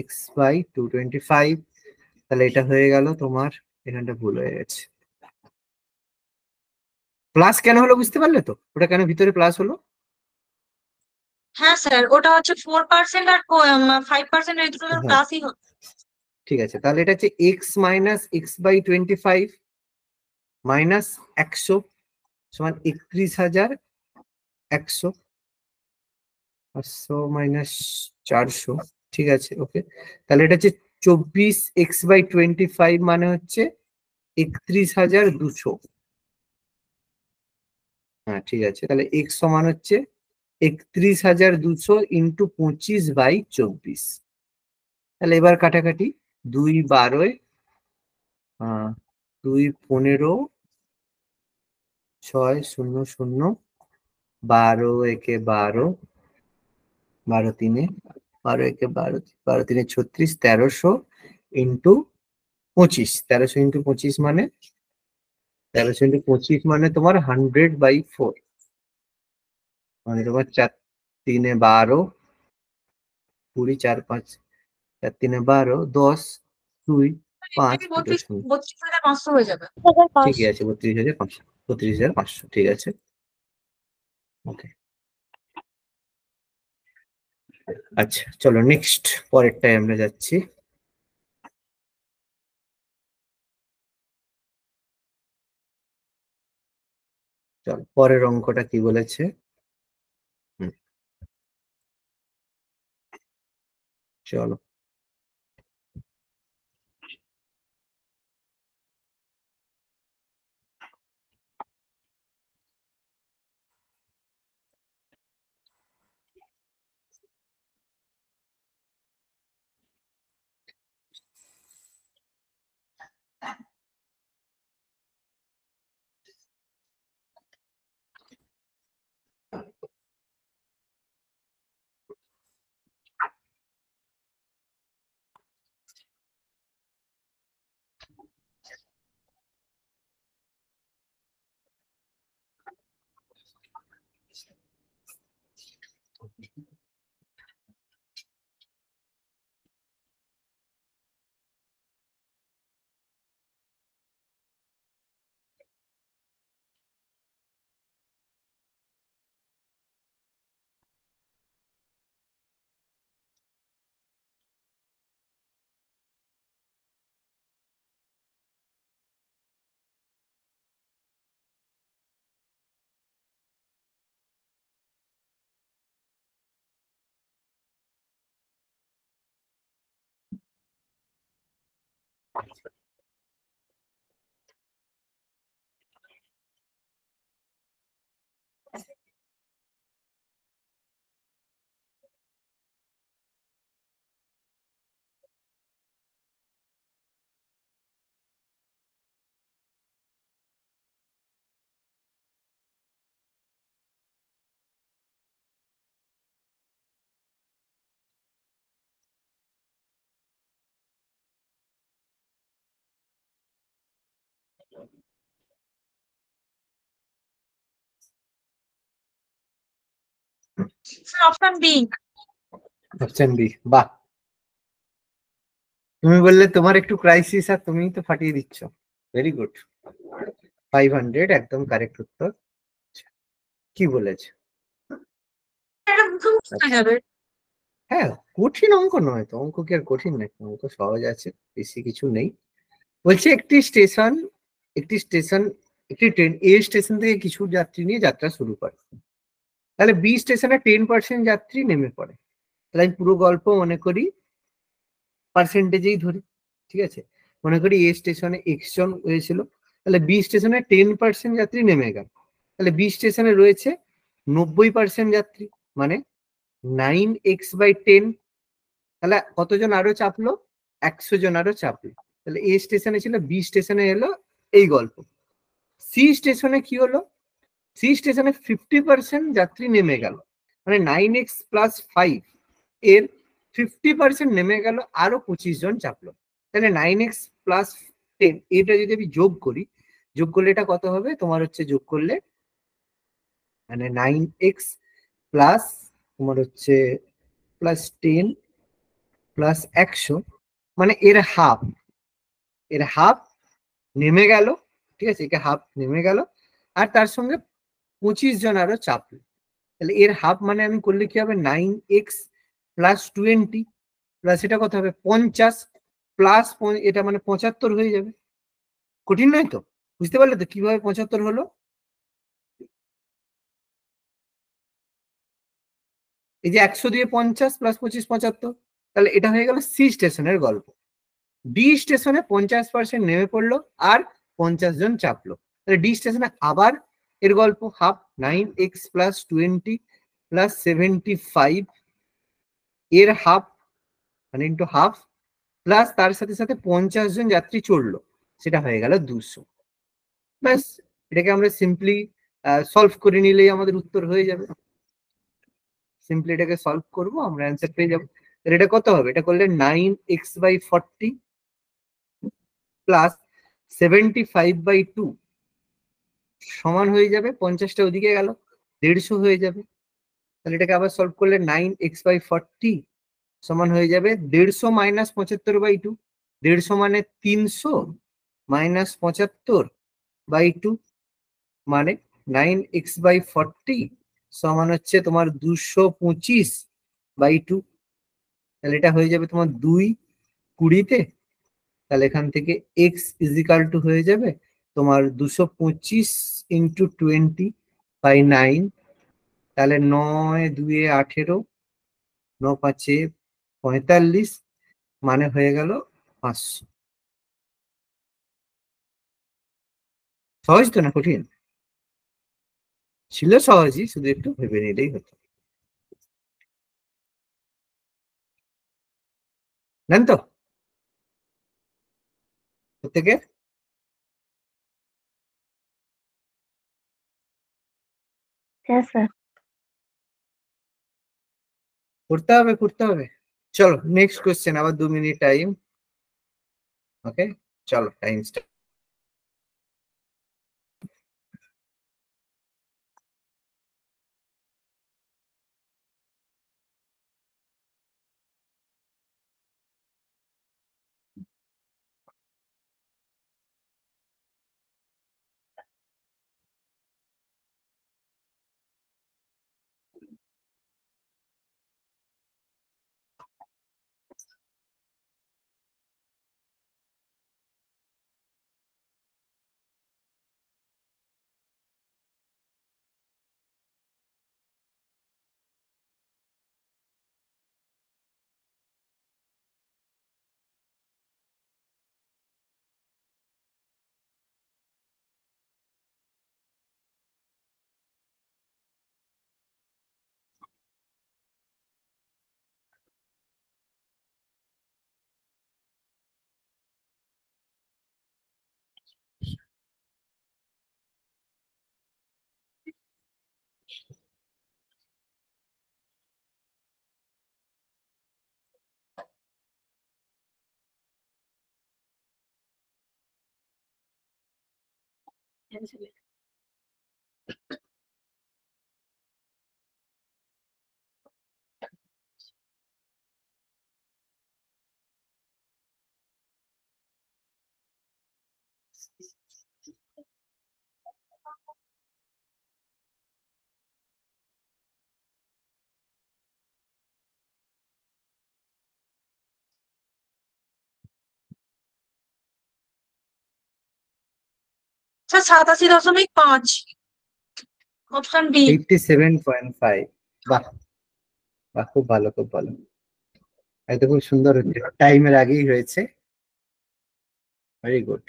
x/225। তাহলে এটা হয়ে গেল তোমার, এখানটা ভুল হয়ে গেছে। প্লাস কেন হলো বুঝতে পারলে তো? ওটা কেন ভিতরে প্লাস হলো? হ্যাঁ স্যার, ওটা হচ্ছে 4% আর 5%, এই দুটো হ্যাঁ প্লাসই হচ্ছে। ঠিক আছে। তাহলে এটা হচ্ছে এক্স মাইনাস x/25 মাইনাস 100 সমান 31,100। 500 মাইনাস 400, ঠিক আছে ওকে। তাহলে এটা হচ্ছে 24x/25 মানে হচ্ছে 31,200। হ্যাঁ ঠিক আছে। তাহলে এক্স সমান হচ্ছে 31,200 ইন্টু 25/24। তাহলে এবার কাটাকাটি, 2 12, 2 15, 6 0 0, 12 একে 12, 12 তিনে 12 একে 12, 12 তিনে 36, 1300 ইন্টু 25। 1300 ইন্টু 25 মানে, 1300 ইন্টু 25 মানে তোমার 100/4, মানে তোমার 4 3 12, 20 4 5, 4 3 12, 10, 2 5, এটাকে দুটো 32 শূন্য। 32,500 হয়ে যাবে। ঠিকই 500। আছে, 32,500, 32,500 ঠিক আছে। ওকে, আচ্ছা চলো নেক্সট, পরেরটায় আমরা যাচ্ছি। চলো পরের অঙ্কটা কি বলেছে। হুম, চলো। Sir option B. Option B, বাহ। তুমি বললে তোমার একটু ক্রাইসিস আর তুমি তো ফাটিয়ে দিচ্ছ। ভেরি গুড, 500 একদম কারেক্ট উত্তর। কি বলেছে? এটা মুখস্থ হয়ে যাবে। হ্যাঁ, কঠিন অঙ্ক নয় তো, অঙ্ক কি আর কঠিন নাকি? অঙ্ক সহজ আছে, বেশি কিছু নেই। বলছে একটি ট্রেন এ স্টেশন থেকে কিছু যাত্রী নিয়ে যাত্রা শুরু করে। তাহলে বি স্টেশনে 10% যাত্রী নেমে পড়ে। তাহলে আমি পুরো গল্প মনে করি পার্সেন্টেজেই ধরি, ঠিক আছে? মনে করি এ স্টেশনে এক্স জন হয়েছিল, তাহলে বি স্টেশনে 10% যাত্রী নেমে গেল। তাহলে বি স্টেশনে রয়েছে 90% যাত্রী, মানে 9x/10। তাহলে কতজন আরো চাপলো? 100 জন আরো চাপলো। তাহলে এ স্টেশনে ছিল, বি স্টেশনে এলো, এই গল্প। সি স্টেশনে কি হলো? সি স্টেশনে 50% যাত্রী নেমে গেল, মানে 9x+5 এর 50% নেমে গেল, আরো 25 জন চাপলো। তাহলে 9x+10 এটা যদি আমি যোগ করি, যোগ করলে এটা কত হবে? তোমার হচ্ছে যোগ করলে মানে 9x প্লাস তোমার হচ্ছে +10 প্লাস 100, মানে এর হাফ। এর হাফ নেমে গেল, ঠিক আছে? একে হাফ নেমে গেল, আর তার সঙ্গে 25 জন আরো চাপলো। তাহলে এর হাফ মানে আমি করলে কি হবে? 9x+20 প্লাস এটা কত হবে? 50 প্লাস এটা মানে 75 হয়ে যাবে। কঠিন নয় তো? বুঝতে পারলে তো কিভাবে 75 হলো? এই যে 100 দিয়ে 50 প্লাস 25 75, তাহলে এটা হয়ে গেল সি স্টেশনের গল্প। ডি স্টেশনে 50% নেমে পড়লো আর 50 জন চাপলো। তাহলে ডি স্টেশনে আবার এর গল্প, হাফ 9x+20 প্লাস 75 এর হাফ, মানে ইন্টু হাফ, প্লাস তার সাথে সাথে 50 জন যাত্রী চড়লো, সেটা হয়ে গেল 200। ব্যাস, এটাকে আমরা সিম্পলি সলভ করে নিলেই আমাদের উত্তর হয়ে যাবে। সিম্পলি এটাকে সলভ করবো, আমরা অ্যান্সার পেয়ে যাবো। তাহলে এটা কত হবে? এটা করলে 9x/40 প্লাস 75/2 সমান হয়ে যাবে, 50টা ওদিকে গেল, 150 হয়ে যাবে। তাহলে এটাকে আবার সলভ করলে 9x/40 সমান হয়ে যাবে 150 মাইনাস 75/2। 150 মানে 300 মাইনাস 75/2, মানে 9x/40 সমান হচ্ছে তোমার 225/2। তাহলে এটা হয়ে যাবে তোমার 220-তে। তাহলে এখান থেকে এক্স ইজিক্যাল টু হয়ে যাবে তোমার 225 ইন্টু 20/9। তাহলে 9 2 18, 9 5 45, মানে হয়ে গেল 500। সহজ তো না কঠিন? ছিল সহজই, শুধু একটু ভেবে নিলেই হতো। জান তো প্রত্যেকে? হ্যাঁ স্যার। করতে হবে, করতে হবে। চলো নেক্সট কোশ্চেন, আবার 2 মিনিট টাইম। ওকে, চলো time start. Sir 87.5 option D. 87.5। বাহ বাহ, খুব ভালো খুব ভালো, এটা খুব সুন্দর হচ্ছে, টাইমের আগেই হয়েছে, ভেরি গুড।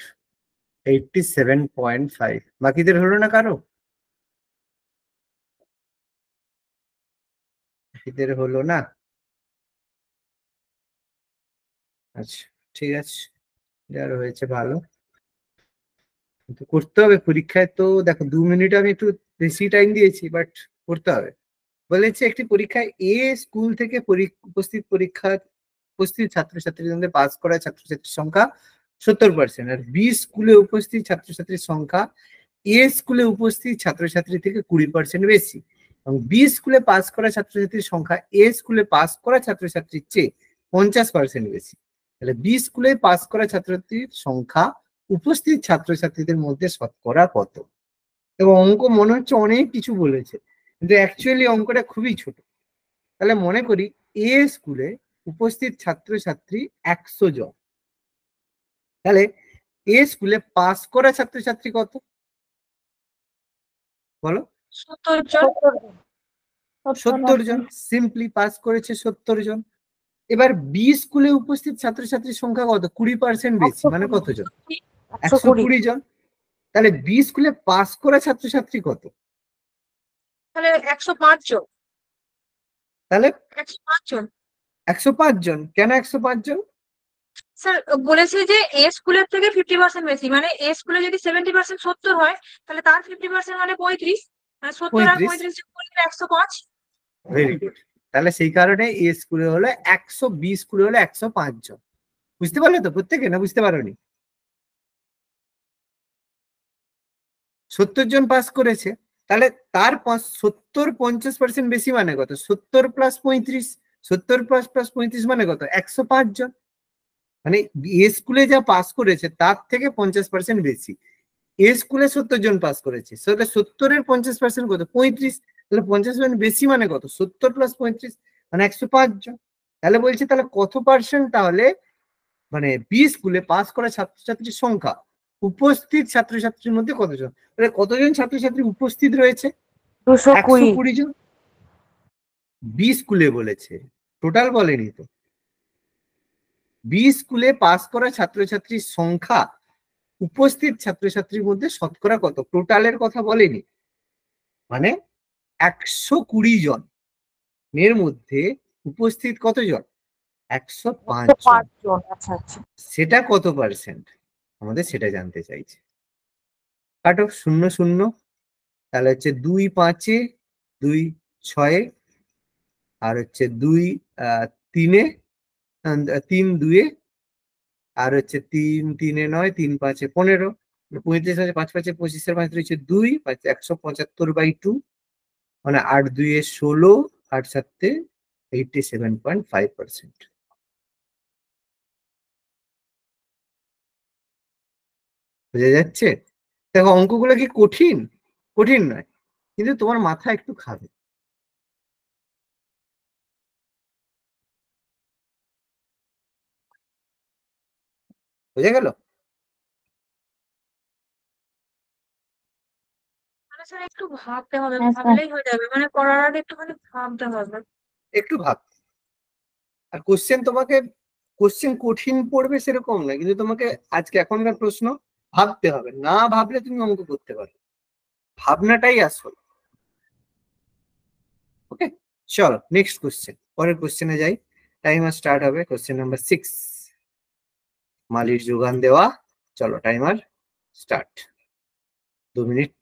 87.5, বাকিদের হলো না কারো? বাকিদের হলো না? আচ্ছা, ঠিক আছে, যার হয়েছে ভালো, কিন্তু করতে হবে পরীক্ষায় তো। দেখো 2 মিনিট আমি একটু বেশি টাইম দিয়েছি, বাট করতে হবে। বলেছে একটি পরীক্ষায় এ স্কুল থেকে উপস্থিত ছাত্রছাত্রীদের মধ্যে পাস করা ছাত্রছাত্রীর সংখ্যা 70%, আর বি স্কুলে উপস্থিত ছাত্রছাত্রীর সংখ্যা এ স্কুলে উপস্থিত ছাত্রছাত্রী থেকে 20% বেশি, এবং বি স্কুলে পাস করা ছাত্রছাত্রীর সংখ্যা এ স্কুলে পাস করা ছাত্রছাত্রীর চেয়ে 50% বেশি। তাহলে বি স্কুলে পাস করা ছাত্রছাত্রীর সংখ্যা উপস্থিত ছাত্রছাত্রীদের মধ্যে শতকরা কত? এবং অঙ্ক মনে হচ্ছে অনেক কিছু বলেছে, কিন্তু অ্যাকচুয়ালি অঙ্কটা খুবই ছোট। তাহলে মনে করি এ স্কুলে উপস্থিত ছাত্রছাত্রী 100 জন, তাহলে এ স্কুলে পাস করা ছাত্রছাত্রী কত বলো? 70 জন। 70 জন, সিম্পলি পাস করেছে 70 জন। এবার বি স্কুলে উপস্থিত ছাত্রছাত্রীর সংখ্যা কত? 20% বেশি, মানে কতজন? 120 জন। তাহলে বি স্কুলে পাস করা ছাত্রছাত্রী কত? তাহলে 105 জন। তাহলে 105 জন। 105 জন। কেন 105 জন? স্যার বলেছে যে এ স্কুলের থেকে 50% বেশি, মানে এ স্কুলে যদি 70% 70 হয়, তাহলে তার 50% মানে 35, মানে 70 আর 35। 35 যোগ করলে 105। Very good. তাহলে সেই কারণে এ স্কুলে হলো 100, বি স্কুলে হলো 105 জন। বুঝতে পারলে তো প্রত্যেকে, না বুঝতে পারোনি? 70 জন পাস করেছে, তাহলে তার 70 50% বেশি মানে কত? 70 প্লাস 35, 70 প্লাস প্লাস 35 মানে কত? 105 জন। মানে এ স্কুলে যা পাস করেছে তার থেকে 50% বেশি। এ স্কুলে 70 জন পাস করেছে, তাহলে 70-এর 50% কত? 35। তাহলে 50% বেশি মানে কত? 70 প্লাস 35 মানে 105 জন। তাহলে বলছি তাহলে কত পার্সেন্ট তাহলে, মানে বি স্কুলে পাস করা ছাত্রছাত্রীর সংখ্যা উপস্থিত ছাত্রছাত্রীর মধ্যে কতজন? তাহলে কতজন ছাত্রছাত্রী উপস্থিত রয়েছে? 220। 120 জন। বি স্কুলে বলেছে, টোটাল বলেনি তো। বি স্কুলে পাস করা ছাত্রছাত্রীর সংখ্যা উপস্থিত ছাত্রছাত্রীর মধ্যে শতকরা কত, টোটালের কথা বলেনি। মানে 120 জন এর মধ্যে উপস্থিত কতজন? 105 জন। 105 জন। আচ্ছা আচ্ছা। সেটা কত পার্সেন্ট, আমাদের সেটা জানতে চাইছে। কাটো 0 0, তাহলে হচ্ছে 2 5-এ, 2 6-এ, আর হচ্ছে 2 3-এ, 3 2-এ, আর হচ্ছে 3 3-এ 9, 3 5-এ 15, 35 আছে, 5 5-এ 25, 5 হচ্ছে 2, 175/2, মানে 8 2-এ 16, 8 7-এ 87.5%। বোঝা যাচ্ছে? দেখো অঙ্কগুলো কি কঠিন? কঠিন নয়, কিন্তু তোমার মাথা একটু খাবে। বোঝা গেল? মানে স্যার একটু ভাবতে হবে, হ্যাঁ স্যার। ভাবলেই হয়ে যাবে, মানে করার আগে একটুখানি ভাবতে হবে। একটু ভাব। আর কোশ্চেন কঠিন পড়বে সেরকম না, কিন্তু তোমাকে আজকে এখনকার প্রশ্ন ভাবতে হবে, না ভাবলে তুমি অঙ্ক করতে পারো। ভাবনাটাই আসল। ওকে, চলো নেক্সট কোশ্চেন, পরের কোশ্চেনে যাই। টাইমার স্টার্ট হবে, কোশ্চেন নাম্বার 6, মালির যোগান দেওয়া। চলো টাইমার স্টার্ট, 2 মিনিট।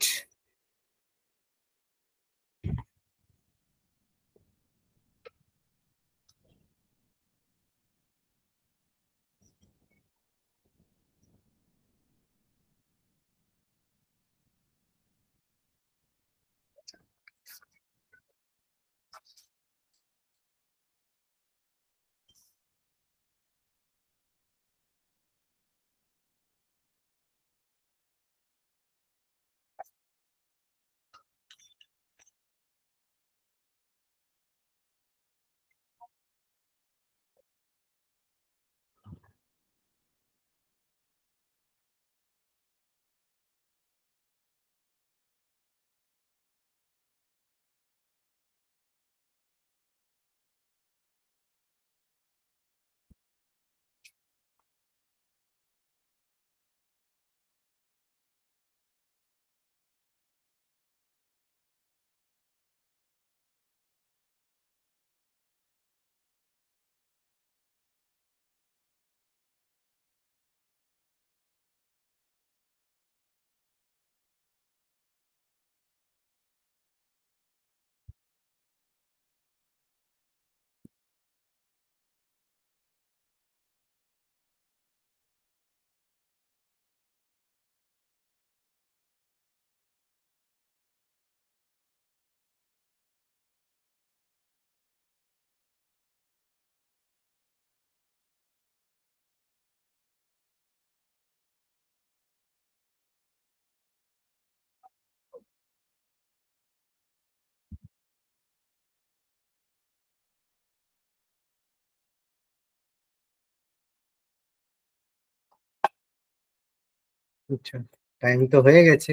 আচ্ছা, টাইম তো হয়ে গেছে।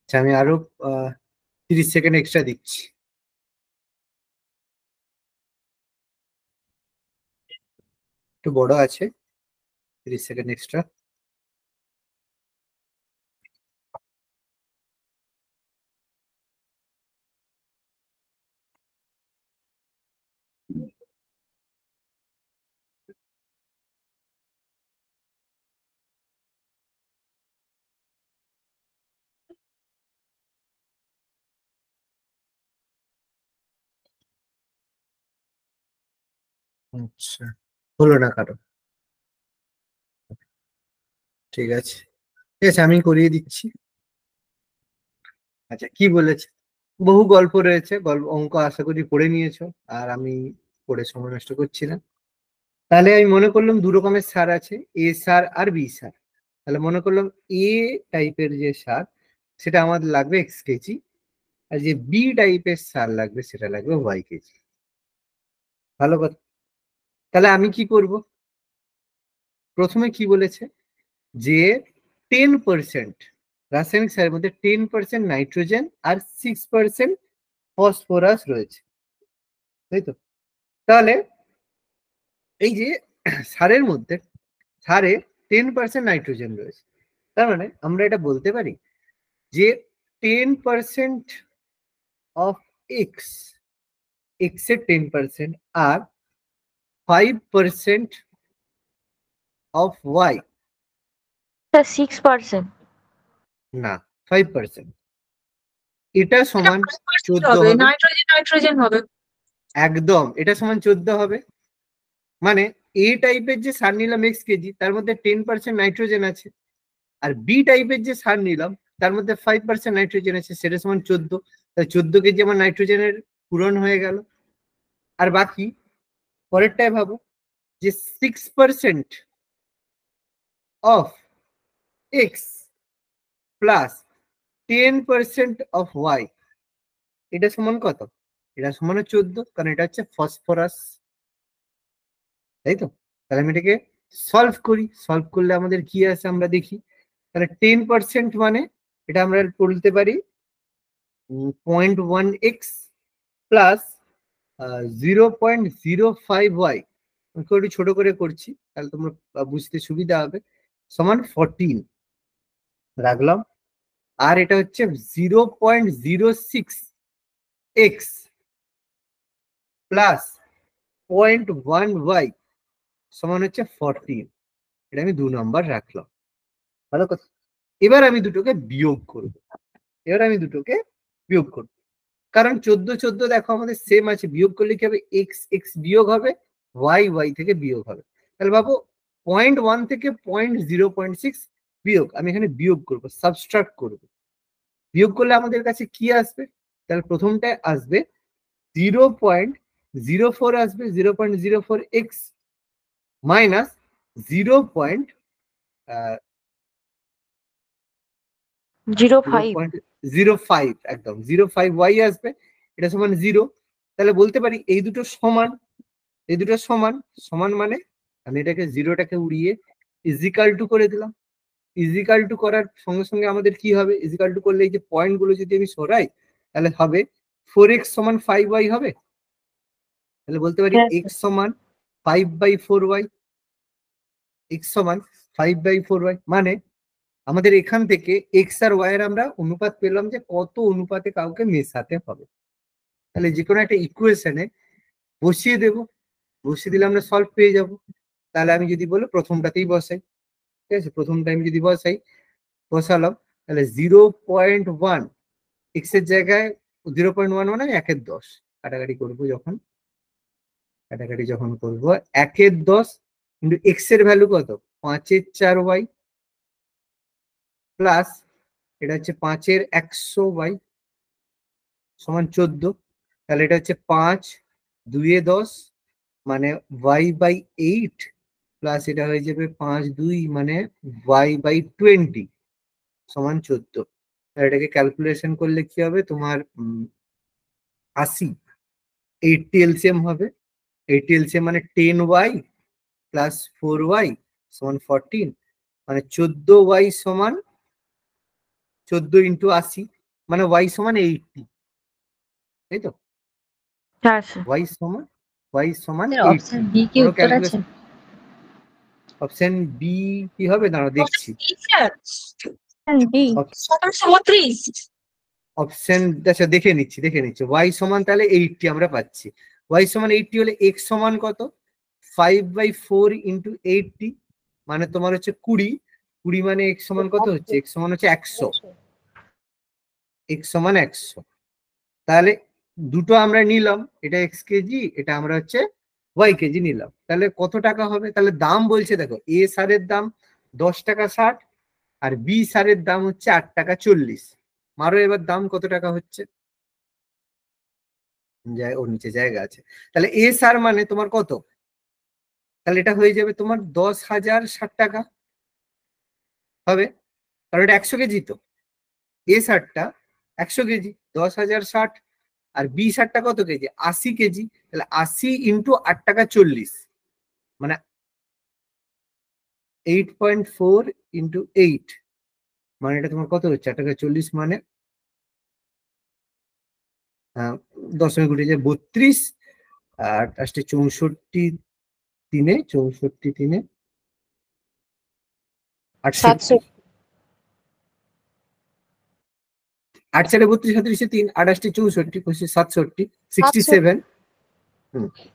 আচ্ছা, আমি আরো 30 সেকেন্ড এক্সট্রা দিচ্ছি। একটু বড় আছে, 30 সেকেন্ড এক্সট্রা। আচ্ছা, হলো না কারো? ঠিক আছে, ঠিক আছে, আমি করিয়ে দিচ্ছি। আচ্ছা, কি বলেছে? বহু গল্প রয়েছে, গল্প অঙ্ক আশা করি পড়ে নিয়েছো, আর আমি পড়ে সময় নষ্ট করছি না। তাহলে আমি মনে করলাম দু রকমের সার আছে, এ সার আর বি সার। তাহলে মনে করলাম এ টাইপের যে সার সেটা আমাদের লাগবে এক্স কেজি, আর যে বি টাইপের সার লাগবে সেটা লাগবে ওয়াই কেজি। ভালো কথা। তাহলে আমি কি করব? প্রথমে কি বলেছে যে 10% রাসায়নিক সারের মধ্যে 10% নাইট্রোজেন আর 6% ফসফরাস রয়েছে, তাই তো? তাহলে এই যে সারের মধ্যে সারে 10% নাইট্রোজেন রয়েছে, তার মানে আমরা এটা বলতে পারি যে 10% অফ এক্স, এক্স এর 10% আর 5% অফ ওয়াই, 6%। না 5%, এটা সমান 14 হবে, হবে। নাইট্রোজেন নাইট্রোজেন হবে। একদম, এটা সমান 14 হবে। মানে এ টাইপের যে সার নিলাম এক্স কেজি, তার মধ্যে 10% নাইট্রোজেন আছে, আর বি টাইপের যে সার নিলাম তার মধ্যে 5% নাইট্রোজেন আছে, সেটা সমান 14। তাই 14 কেজি আমার নাইট্রোজেনের পূরণ হয়ে গেল। আর বাকি পরেরটায় ভাবো যে 6% of x plus 10% of y, এটা সমান কত? এটা সমান 14, কারণ এটা হচ্ছে ফসফরাস, তাই তো? তাহলে আমি এটাকে সলভ করি, সলভ করলে আমাদের কি আছে আমরা দেখি। তাহলে 10% মানে এটা আমরা বলতে পারি 0.1x প্লাস 0.05y, একটু ছোট করে করছি তাহলে তোমরা বুঝতে সুবিধা হবে, সমান 14 রাখলাম। আর এটা হচ্ছে 0.06x প্লাস 0.1y সমান হচ্ছে 14, এটা আমি 2 নম্বর রাখলাম। ভালো কথা। এবার আমি দুটোকে বিয়োগ করব, এবার আমি দুটোকে বিয়োগ করব, কারণ 14 দেখো আমাদের সেম আছে, বিয়োগ করলে কি হবে? এক্স এক্স বিয়োগ হবে, ওয়াই ওয়াই থেকে বিয়োগ হবে। তাহলে ভাবো 0.1 থেকে 0.6 বিয়োগ, আমি এখানে বিয়োগ করব, সাবস্ট্রাক্ট করব। বিয়োগ করলে আমাদের কাছে কি আসবে? তাহলে প্রথমটায় আসবে 0.04 আসবে, 0.04x মাইনাস 0.05, 0.05, একদম 0.5y আসবে, এটা সমান 0। তাহলে বলতে পারি এই দুটো সমান, এই দুটো সমান, সমান মানে আমি এটাকে জিরোটাকে উড়িয়ে ইজিক্যাল টু করে দিলাম। ইজিক্যাল টু করার সঙ্গে সঙ্গে আমাদের কি হবে? ইজিক্যাল টু করলে এই যে পয়েন্ট গুলো যদি আমি সরাই তাহলে হবে 4x সমান 5y হবে। তাহলে বলতে পারি Yes, x সমান 5/4y, x সমান 5/4y, মানে আমাদের এখান থেকে এক্স আর ওয়াই এর আমরা অনুপাত পেলাম যে কত অনুপাতে কাউকে মেশাতে হবে। তাহলে যে কোনো একটা ইকুয়েশনে বসিয়ে দেব, বসিয়ে দিলে আমরা সলভ পেয়ে যাব। তাহলে আমি যদি বলো প্রথমটাতেই বসাই, ঠিক আছে, প্রথমটা আমি যদি বসাই, বসালাম, তাহলে 0.1 এক্স এর জায়গায় 0.1 মানে 1/10, কাটাকাটি করবো যখন, কাটাকাটি যখন করবো 1/10, কিন্তু এক্স এর ভ্যালু কত? 5/4y প্লাস এটা হচ্ছে 5/100y সমান 14। তাহলে এটা হচ্ছে 5 2 10 মানে y/8 প্লাস এটা হয়ে যাবে 5 2 মানে y/20 সমান 14। তাহলে এটাকে ক্যালকুলেশন করলে কি হবে তোমার? 80, 80 এলসিএম হবে। 80 এলসিএম মানে 10y প্লাস 4y সমান 14, মানে 14y সমান 14 × 80 মানে ওয়াই সমান 80, তাই তো? হ্যাঁ স্যার। ওয়াই সমান স্যার 80। অপশন বি কি কোনো উত্তর আছে? ক্যালকুলেশন? অপশন বি কি হবে, দাঁড়াও দেখছি। ডি। 1732। অপশন আচ্ছা দেখে নিচ্ছি। ওয়াই সমান তাহলে 80 আমরা পাচ্ছি। ওয়াই সমান 80 হলে এক্স সমান কত? 5/4 × 80 মানে তোমার হচ্ছে 20। 20 মানে এক্স সমান কত হচ্ছে? এক্স সমান হচ্ছে 100। এক্স সমান 100। তাহলে দুটো আমরা নিলাম, এটা এক্স কেজি, এটা আমরা হচ্ছে ওয়াই কেজি নিলাম। তাহলে কত টাকা হবে? তাহলে দাম বলছে দেখো, এ সারের দাম 10 টাকা 60 আর বি সারের দাম হচ্ছে 8 টাকা 40। মারো এবার দাম কত টাকা হচ্ছে। ওর নিচে জায়গা আছে। তাহলে এ সার মানে তোমার কত? তাহলে এটা হয়ে যাবে তোমার 10,060 টাকা হবে, কারণ এটা 100 কেজি তো। এ সারটা 100 কেজি, 10,060। আর বি সারটা কত কেজি? 80 কেজি। তাহলে 80 × 8 টাকা 40 মানে 8.4 × 8 মানে এটা তোমার কত হচ্ছে? 8 টাকা 40 মানে 10 উঠে যায় 32। আর আসছে 64 তিনে 700। 68। 8 4 32 37 3 28 64 67 700। 67।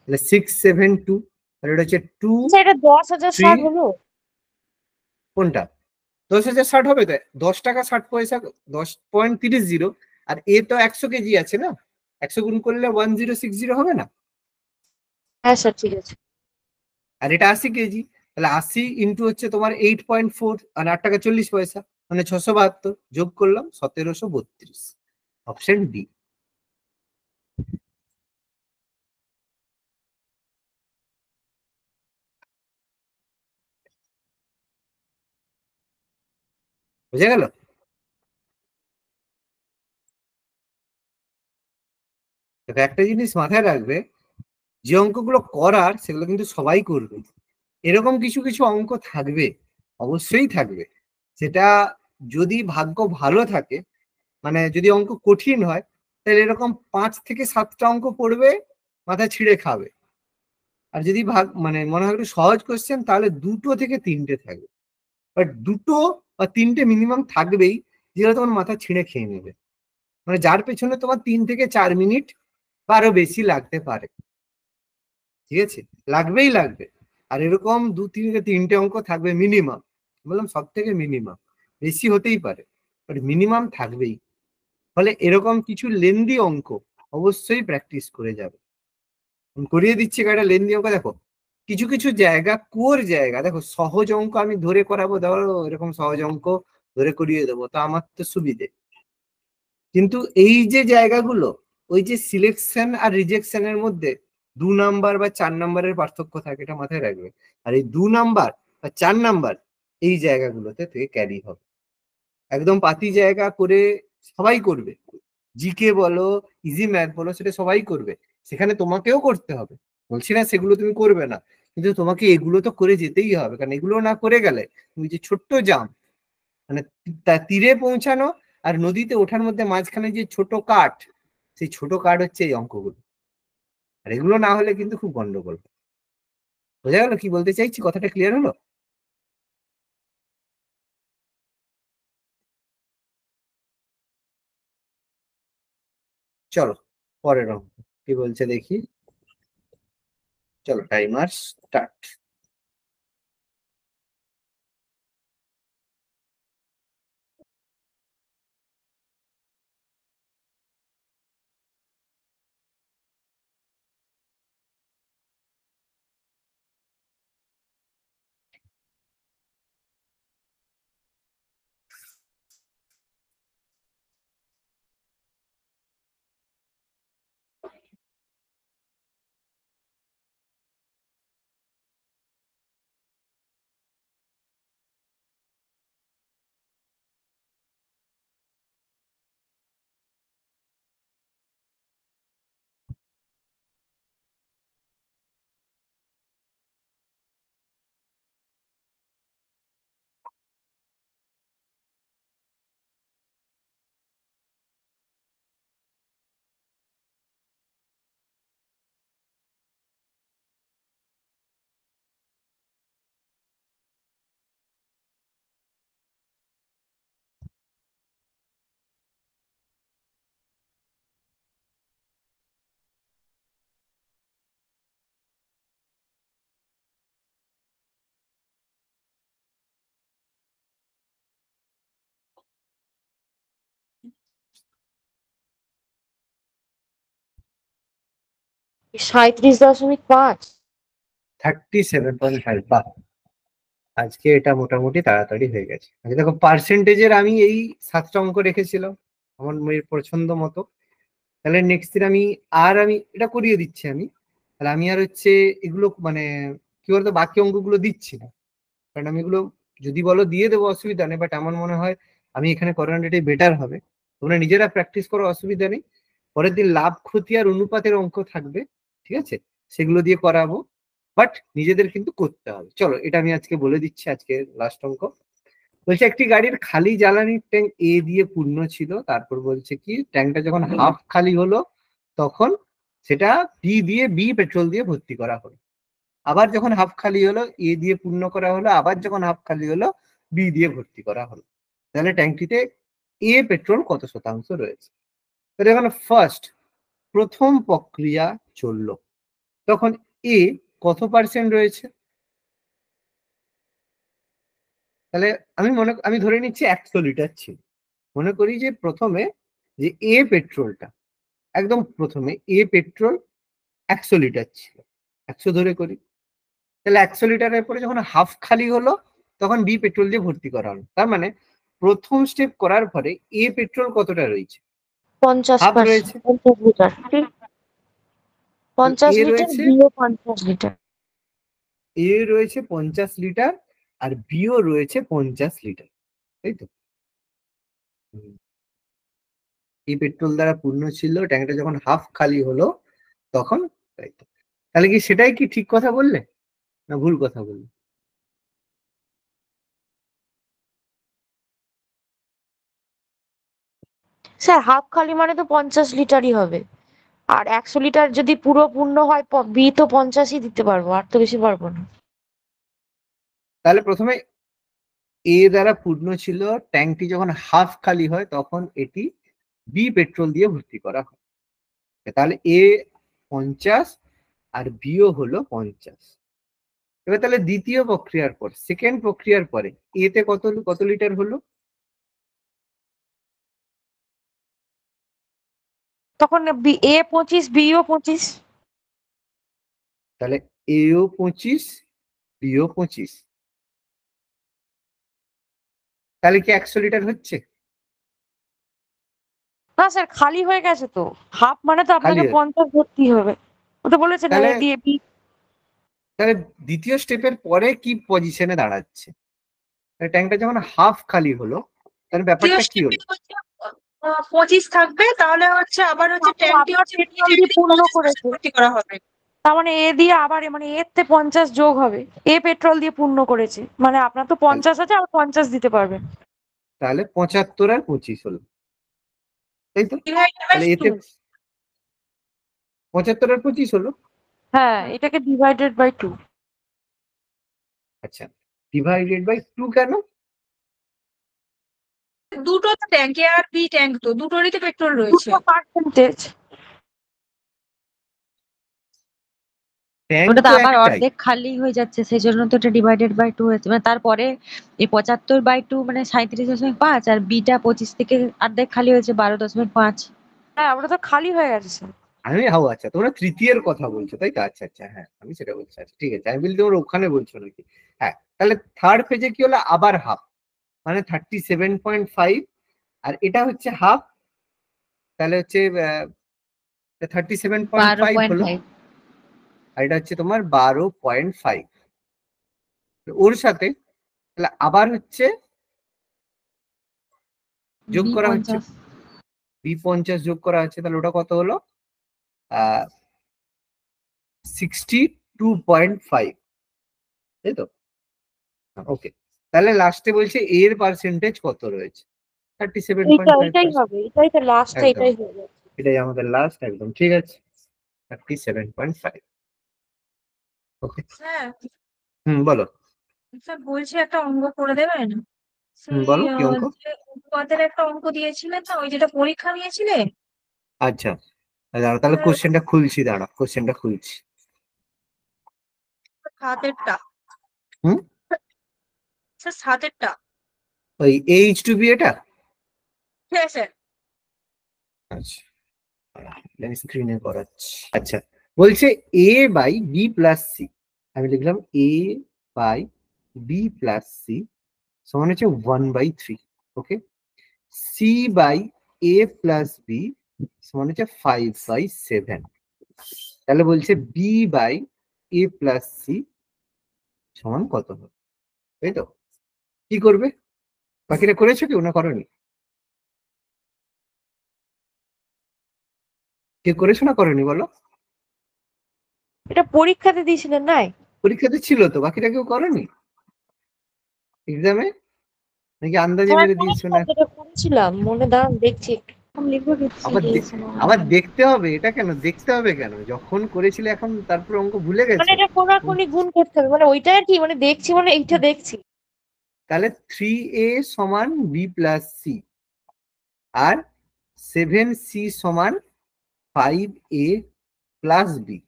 তাহলে 672। আর এটা হচ্ছে 2 আচ্ছা, এটা 10,060 3। হলো? কোনটা? 10,060 হবে তো, 10 টাকা 60 পয়সা, 10.30। আর এ তো 100 কেজি আছে না, 100 গুণ করলে 1060 হবে না? হ্যাঁ স্যার, ঠিক আছে। আর এটা 80 কেজি, তাহলে 80 ইন্টু হচ্ছে তোমার 8.4 আর 8 টাকা 40 পয়সা মানে 672, যোগ করলাম 1732। Option D. বুঝে গেল? দেখো একটা জিনিস মাথায় রাখবে, যে অঙ্কগুলো করার সেগুলো কিন্তু সবাই করবে। এরকম কিছু কিছু অঙ্ক থাকবে, অবশ্যই থাকবে, সেটা যদি ভাগ্য ভালো থাকে, মানে যদি অঙ্ক কঠিন হয়, তাহলে এরকম 5 থেকে 7টা অঙ্ক পড়বে, মাথা ছিঁড়ে খাবে। আর যদি মানে মনে হয় একটু সহজ কোশ্চেন, তাহলে 2 থেকে 3টে থাকবে। বাট 2 বা 3টে মিনিমাম থাকবেই, যেগুলো তোমার মাথা ছিঁড়ে খেয়ে নেবে, মানে যার পেছনে তোমার 3 থেকে 4 মিনিট বা আরো বেশি লাগতে পারে। ঠিক আছে, লাগবে। আর এরকম 2 থেকে 3টে অঙ্ক থাকবে মিনিমাম, বললাম সব থেকে মিনিমাম, বেশি হতেই পারে, বাট মিনিমাম থাকবেই। ফলে এরকম কিছু লেন্দি অঙ্ক অবশ্যই প্র্যাকটিস করে যাবে। করিয়ে দিচ্ছি একটা লেন্দি অঙ্ক। দেখো কিছু কিছু জায়গা, কোর জায়গা, দেখো সহজ অঙ্ক আমি ধরে করাবো, ধরো এরকম সহজ অঙ্ক ধরে করিয়ে দেবো, তো আমার তো সুবিধে। কিন্তু এই যে জায়গাগুলো, ওই যে সিলেকশন আর রিজেকশনের মধ্যে 2 নাম্বার বা 4 নাম্বারের পার্থক্য থাকে, এটা মাথায় রাখবে। আর এই 2 নাম্বার বা 4 নাম্বার এই জায়গাগুলোতে থেকে ক্যারি হবে। একদম পাতি জায়গা করে সবাই করবে, জিকে বলো, ইজি ম্যাথ বলো, সেটা সবাই করবে। সেখানে তোমাকেও করতে হবে, বলছি না সেগুলো তুমি করবে না, কিন্তু তোমাকে এগুলো তো করে যেতেই হবে, কারণ এগুলো না করে গেলে তুমি যে ছোট্ট জাম, মানে তীরে পৌঁছানো আর নদীতে ওঠার মধ্যে মাঝখানে যে ছোট কাঠ, সেই ছোট কাঠ হচ্ছে এই অঙ্কগুলো। আর এগুলো না হলে কিন্তু খুব গন্ডগোল। বোঝা গেল কি বলতে চাইছি? কথাটা ক্লিয়ার হলো? চলো পরের অঙ্ক কি বলছে দেখি। চলো টাইমার স্টার্ট। 37.5। 37.5। বাহ, আজকে এটা মোটামুটি তাড়াতাড়ি হয়ে গেছে। আচ্ছা দেখো, পার্সেন্টেজের আমি এই 7টা অঙ্ক রেখেছিলাম আমার মেয়ের পছন্দ মতো। তাহলে নেক্সট দিন আমি এটা করিয়ে দিচ্ছি আমি। তাহলে আমি আর হচ্ছে এগুলো মানে কি বলতো বাকি অঙ্কগুলো দিচ্ছি না, কারণ আমি এগুলো যদি বলো দিয়ে দেবো অসুবিধা নেই, বাট আমার মনে হয় আমি এখানে করানোটাই বেটার হবে। তোমরা নিজেরা প্র্যাকটিস করো, অসুবিধা নেই। পরের দিন লাভ ক্ষতি আর অনুপাতের অঙ্ক থাকবে, ঠিক আছে, সেগুলো দিয়ে করাবো, বাট নিজেদের কিন্তু করতে হবে। চলো এটা আমি আজকে বলে দিচ্ছি, আজকে লাস্ট অঙ্ক। বলছে একটি গাড়ির খালি জ্বালানির ট্যাঙ্ক এ দিয়ে পূর্ণ ছিল, তারপর বলছে কি ট্যাঙ্কটা যখন হাফ খালি হলো তখন সেটা বি পেট্রোল দিয়ে ভর্তি করা হলো। আবার যখন হাফ খালি হলো এ দিয়ে পূর্ণ করা হলো, আবার যখন হাফ খালি হলো বি দিয়ে ভর্তি করা হলো। তাহলে ট্যাঙ্কটিতে এ পেট্রোল কত শতাংশ রয়েছে? তাহলে এখন ফার্স্ট প্রথম প্রক্রিয়া চললো, তখন এ কত পার্সেন্ট রয়েছে? তাহলে আমি ধরে নিচ্ছি 100 লিটার ছিল। মনে করি যে প্রথমে যে এ পেট্রোলটা একদম প্রথমে এ পেট্রোল 100 লিটার ছিল, 100 ধরে করি। তাহলে 100 লিটারের পরে যখন হাফ খালি হলো তখন বি পেট্রোল দিয়ে ভর্তি করা হলো। তার মানে প্রথম স্টেপ করার পরে এ পেট্রোল কতটা রয়েছে? 50%, হাফ রয়েছে। 50 লিটার, ঠিক। 50 এ লিটার, রয়েছে বিও 50 লিটার। এ রয়েছে 50 লিটার আর বিও রয়েছে 50 লিটার, তাই তো? এই পেট্রোল দ্বারা পূর্ণ ছিল, ট্যাঙ্কটা যখন হাফ খালি হলো তখন, তাই তো? তাহলে কি সেটাই কি ঠিক কথা বললে না ভুল কথা বললে? স্যার হাফ খালি মানে তো 50 লিটারই হবে। আর 100 লিটার যদি পুরো পূর্ণ হয়, বি তো 50ই দিতে পারবো, আর তো বেশি পারবো না। তাহলে প্রথমে এ দ্বারা পূর্ণ ছিল, ট্যাঙ্কটি যখন হাফ খালি হয় তখন এটি বি পেট্রোল দিয়ে ভর্তি করা হয়। তাহলে এ 50 আর বিও হলো 50। এবার তাহলে দ্বিতীয় প্রক্রিয়ার পর সেকেন্ড প্রক্রিয়ার পরে এতে কত লিটার হলো? তখন এ 25, বিও 25। তাহলে এও 25 বিও 25, তাহলে কি 100 লিটার হচ্ছে? না স্যার, খালি হয়ে গেছে তো। হাফ মানে তো খালি আপনাকে হচ্ছে। 50 ধরতেই হবে। ও তো বলেছে না, তাহলে এ দিয়ে বি। তাহলে দ্বিতীয় স্টেপের পরে কি পজিশনে দাঁড়াচ্ছে? ট্যাঙ্কটা যখন হাফ খালি হলো তাহলে দ্বিতীয় ব্যাপারটা কি স্টেপে হলো? হচ্ছে 25 থাকবে, তাহলে হচ্ছে আবার হচ্ছে তারপর ট্যাঙ্কটি আবার হচ্ছে পেট্রোল দিয়ে পূর্ণ 50% করেছে। ভর্তি করা হবে। তার মানে এ দিয়ে আবার মানে এর তে 50 যোগ হবে। এ পেট্রোল দিয়ে পূর্ণ করেছে, মানে আপনার তো 50 আছে, আর 50 দিতে পারবেন। তাহলে 75 আর 25 হলো, তাই তো? ডিভাইডেড বাই তাহলে 2। এতে 75 আর 25 হলো। হ্যাঁ, এটাকে ডিভাইডেড বাই 2। আচ্ছা, ডিভাইডেড বাই 2 কেন? দুটো তো ট্যাঙ্ক, এ আর বি ট্যাঙ্ক, তো দুটোরই তো পেট্রোল রয়েছে। দুটো পার্সেন্টেজ। ট্যাঙ্ক ওটা তো তো আবার একটাই। অর্ধেক খালি হয়ে যাচ্ছে, সেই জন্য তো এটা ডিভাইডেড বাই 2 হয়েছে। মানে তারপরে এই 75/2 মানে 37.5, আর বিটা 25 থেকে অর্ধেক খালি হয়েছে 12.5। হ্যাঁ, ওটা তো খালি হয়ে গেছে স্যার। আচ্ছা তোমরা তৃতীয়ের কথা বলছো তাই তো? আচ্ছা আচ্ছা, হ্যাঁ আমি সেটা বলছি। আচ্ছা ঠিক আছে, আমি বলি তোমরা ওখানে বলছো নাকি। হ্যাঁ, তাহলে থার্ড পেজে কি হলো আবার হাফ, মানে 37.5, আর এটা হচ্ছে হাফ, তাহলে হচ্ছে 37.5 হলো, 12.5। আর এটা হচ্ছে তোমার 12.5। ওর সাথে তাহলে আবার হচ্ছে যোগ বি করা হচ্ছে, 50। বি 50 যোগ করা হচ্ছে, তাহলে ওটা কত হলো? 62.5, তাই তো? ওকে, তাহলে লাস্টে বলছে এর পার্সেন্টেজ কত রয়েছে? এটাই 37.5%। হবে, এটাই তো লাস্ট, একদম, এটাই হয়ে যাবে। এটাই আমাদের লাস্ট, একদম ঠিক আছে। 37.5। ওকে, হ্যাঁ বলো। স্যার, বলছি একটা অঙ্ক করে দেবেন? সেই বলো কি অঙ্ক? যে অনুপাতের একটা অঙ্ক দিয়েছিলেন না, ওই যেটা পরীক্ষা নিয়েছিলে। আচ্ছা, দাঁড়া তাহলে কোশ্চেনটা খুলছি, দাঁড়া কোশ্চেনটা খুলছি। সাতেরটা। হুম, স্যার সাতেরটা। ওই H2B এটা। হ্যাঁ স্যার। আচ্ছা, আমি স্ক্রিনে করাচ্ছি। আচ্ছা, বলছে A by B plus C, আমি লিখলাম A by B plus C সমান হচ্ছে 1/3। Okay, C by A plus B সমান হচ্ছে 5/7। তাহলে বলছে B by A plus C সমান কত হবে, তাই তো? কি করবে? বাকিটা করেছো কেউ না করনি? কেউ করেছো না করনি বলো? এটা পরীক্ষাতে দিয়েছিলেন নাই? পরীক্ষাতে ছিল তো, বাকিটা কেউ করনি এক্সামে, নাকি আন্দাজে হ্যাঁ মেরে হ্যাঁ দিয়েছো না? স্যার, যেটা করেছিলাম মনে, দাঁড়ান দেখছি একটু। আমি লিখবো দিচ্ছি আবার দিয়েছে না আবার দেখতে হবে? এটা কেন দেখতে হবে কেন? যখন করেছিলে এখন তারপর অঙ্ক ভুলে মানে গেছো? এটা কোনাকুনি গুণ করতে হবে, মানে ওইটা আর কি, মানে দেখছি মানে এইটা দেখছি। তাহলে 3a সমান বি প্লাস সি আর 7c সমান 5a প্লাস বি,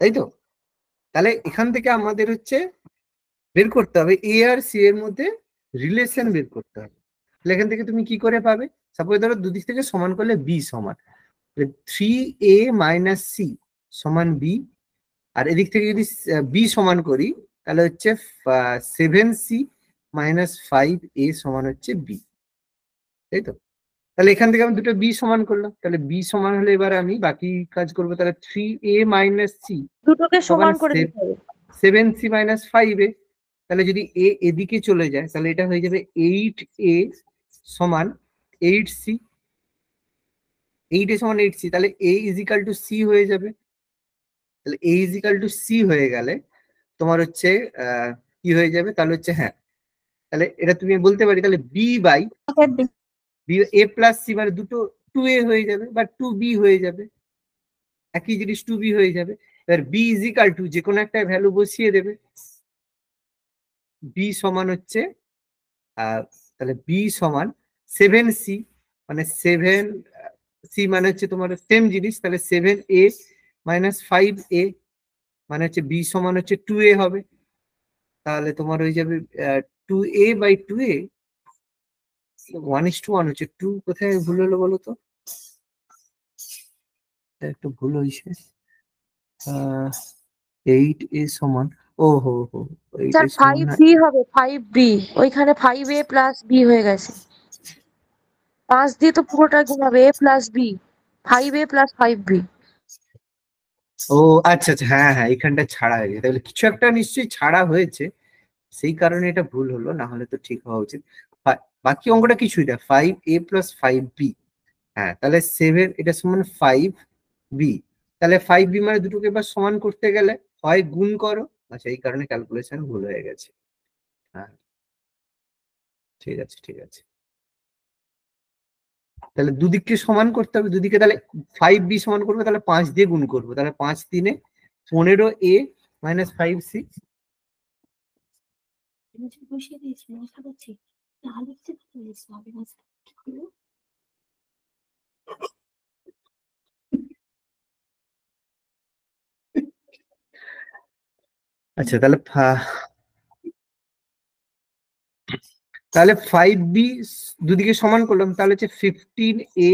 তাই তো? তাহলে এখান থেকে আমাদের হচ্ছে বের করতে হবে এ আর সি এর মধ্যে রিলেশন বের করতে হবে। তাহলে এখান থেকে তুমি কি করে পাবে? সাপোজ ধরো দুদিক থেকে সমান করলে বি সমান 3a মাইনাস সি সমান বি, আর এদিক থেকে যদি বি সমান করি তাহলে হচ্ছে 7c মাইনাস 5a সমান হচ্ছে বি, তাই তো? তাহলে এখান থেকে আমি দুটো বি সমান করলাম, তাহলে বি সমান হলে এবার আমি বাকি কাজ করবো। তাহলে 3a মাইনাস সি দুটোকে সমান সমান করে দিতে হবে। 7c minus 5a। তাহলে যদি এ এদিকে চলে যায় তাহলে এটা হয়ে যাবে 8a সমান 8c। 8a সমান 8c, তাহলে a is equal to C হয়ে যাবে। তাহলে a is equal to C হয়ে গেলে তোমার হচ্ছে কি হয়ে যাবে? তাহলে হচ্ছে হ্যাঁ, তাহলে এটা তুমি বলতে পারি তাহলে B by B A plus C মানে দুটো 2a হয়ে যাবে বা 2b হয়ে যাবে, একই জিনিস 2b হয়ে যাবে। এবার বি ইজ ইকাল টু যে কোনো একটা ভ্যালু বসিয়ে দেবে। বি সমান হচ্ছে তাহলে বি সমান 7c, মানে 7c মানে হচ্ছে তোমার সেম জিনিস, তাহলে 7a মাইনাস 5a মানে হচ্ছে বি সমান হচ্ছে 2a হবে। তাহলে তোমার হয়ে যাবে 2a বাই 2a 1:1 হচ্ছে 2। কোথায় ভুল হলো বলো তো? একটু ভুল হয়েছে। 8a সমান, ও হো হো, 8a স্যার সমান না, 5b হবে, 5b, ওইখানে 5a প্লাস b হয়ে গেছে। 5 দিয়ে তো পুরোটা গুণ হবে, a plus b, 5a plus 5b। ও আচ্ছা আচ্ছা, হ্যাঁ হ্যাঁ, এখানটা ছাড়া হয়ে গেছে, তাহলে কিছু একটা নিশ্চয়ই ছাড়া হয়েছে, সেই কারণে এটা ভুল হলো, না হলে তো ঠিক হওয়া উচিত। বাকি অঙ্কটা কিছুই না, 5a প্লাস 5b। হ্যাঁ, তাহলে 7 এটা সমান 5b। তাহলে 5b মানে দুটোকে এবার সমান করতে গেলে হয় গুণ করো। আচ্ছা, এই কারণে ক্যালকুলেশন ভুল হয়ে গেছে। হ্যাঁ, ঠিক আছে ঠিক আছে। তাহলে দুদিককে সমান করতে হবে, দুদিকে তাহলে 5b সমান করবো, তাহলে 5 দিয়ে গুণ করবো, তাহলে 5 3 15a মাইনাস 5c। বসিয়ে দিয়েছি মশা করছি আচ্ছা, তাহলে তাহলে 5b দুদিকে সমান করলাম, তাহলে হচ্ছে 15a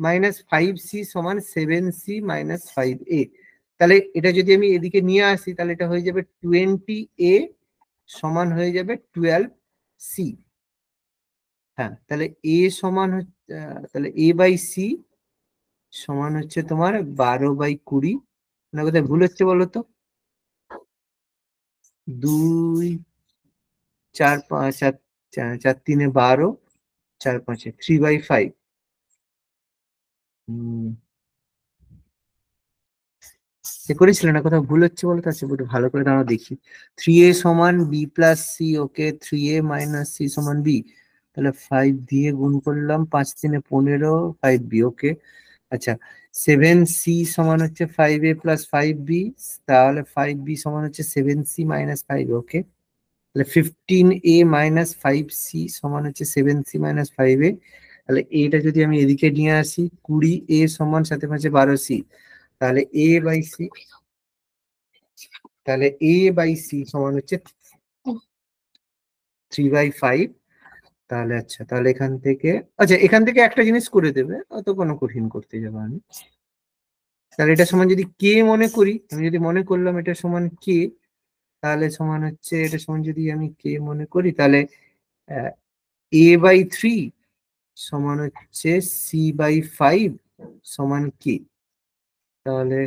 মাইনাস 5c সমান 7c মাইনাস 5a। তাহলে এটা যদি আমি এদিকে নিয়ে আসি তাহলে এটা হয়ে যাবে 20a সমান হয়ে যাবে 12c। হ্যাঁ, তাহলে a সমান হচ্ছে তাহলে a বাই c সমান হচ্ছে তোমার 12/20। না, কোথায় ভুল হচ্ছে বলো তো? 2 4 5 4 4 3 12, 4 5 3/5। করেছিল না, কোথাও ভুল হচ্ছে বলো তো? আচ্ছা, একটু ভালো করে দাঁড়াও দেখি। 3a সমান b প্লাস সি, ওকে, 3a মাইনাস সি সমান b। তাহলে 5 দিয়ে গুণ করলাম, 5 3 15, 5b, ওকে। আচ্ছা, 7c সমান হচ্ছে 5a প্লাস 5b, তাহলে 5b সমান হচ্ছে 7c মাইনাস 5, ওকে। তাহলে 15a মাইনাস 5c সমান হচ্ছে 7c মাইনাস 5a। তাহলে এটা যদি আমি এদিকে নিয়ে আসি, 20a সমান 7 5 12c, তাহলে a বাই সি, তাহলে a বাই সি সমান হচ্ছে 3/5। তাহলে আচ্ছা, তাহলে এখান থেকে, আচ্ছা এখান থেকে একটা জিনিস করে দেবে, অত কোনো কঠিন করতে যাবো আমি। তাহলে এটা সমান যদি কে মনে করি, আমি যদি মনে করলাম এটা সমান কে, তাহলে সমান হচ্ছে এটা সমান যদি আমি কে মনে করি, তাহলে a/3 সমান হচ্ছে c/5 সমান কে। তাহলে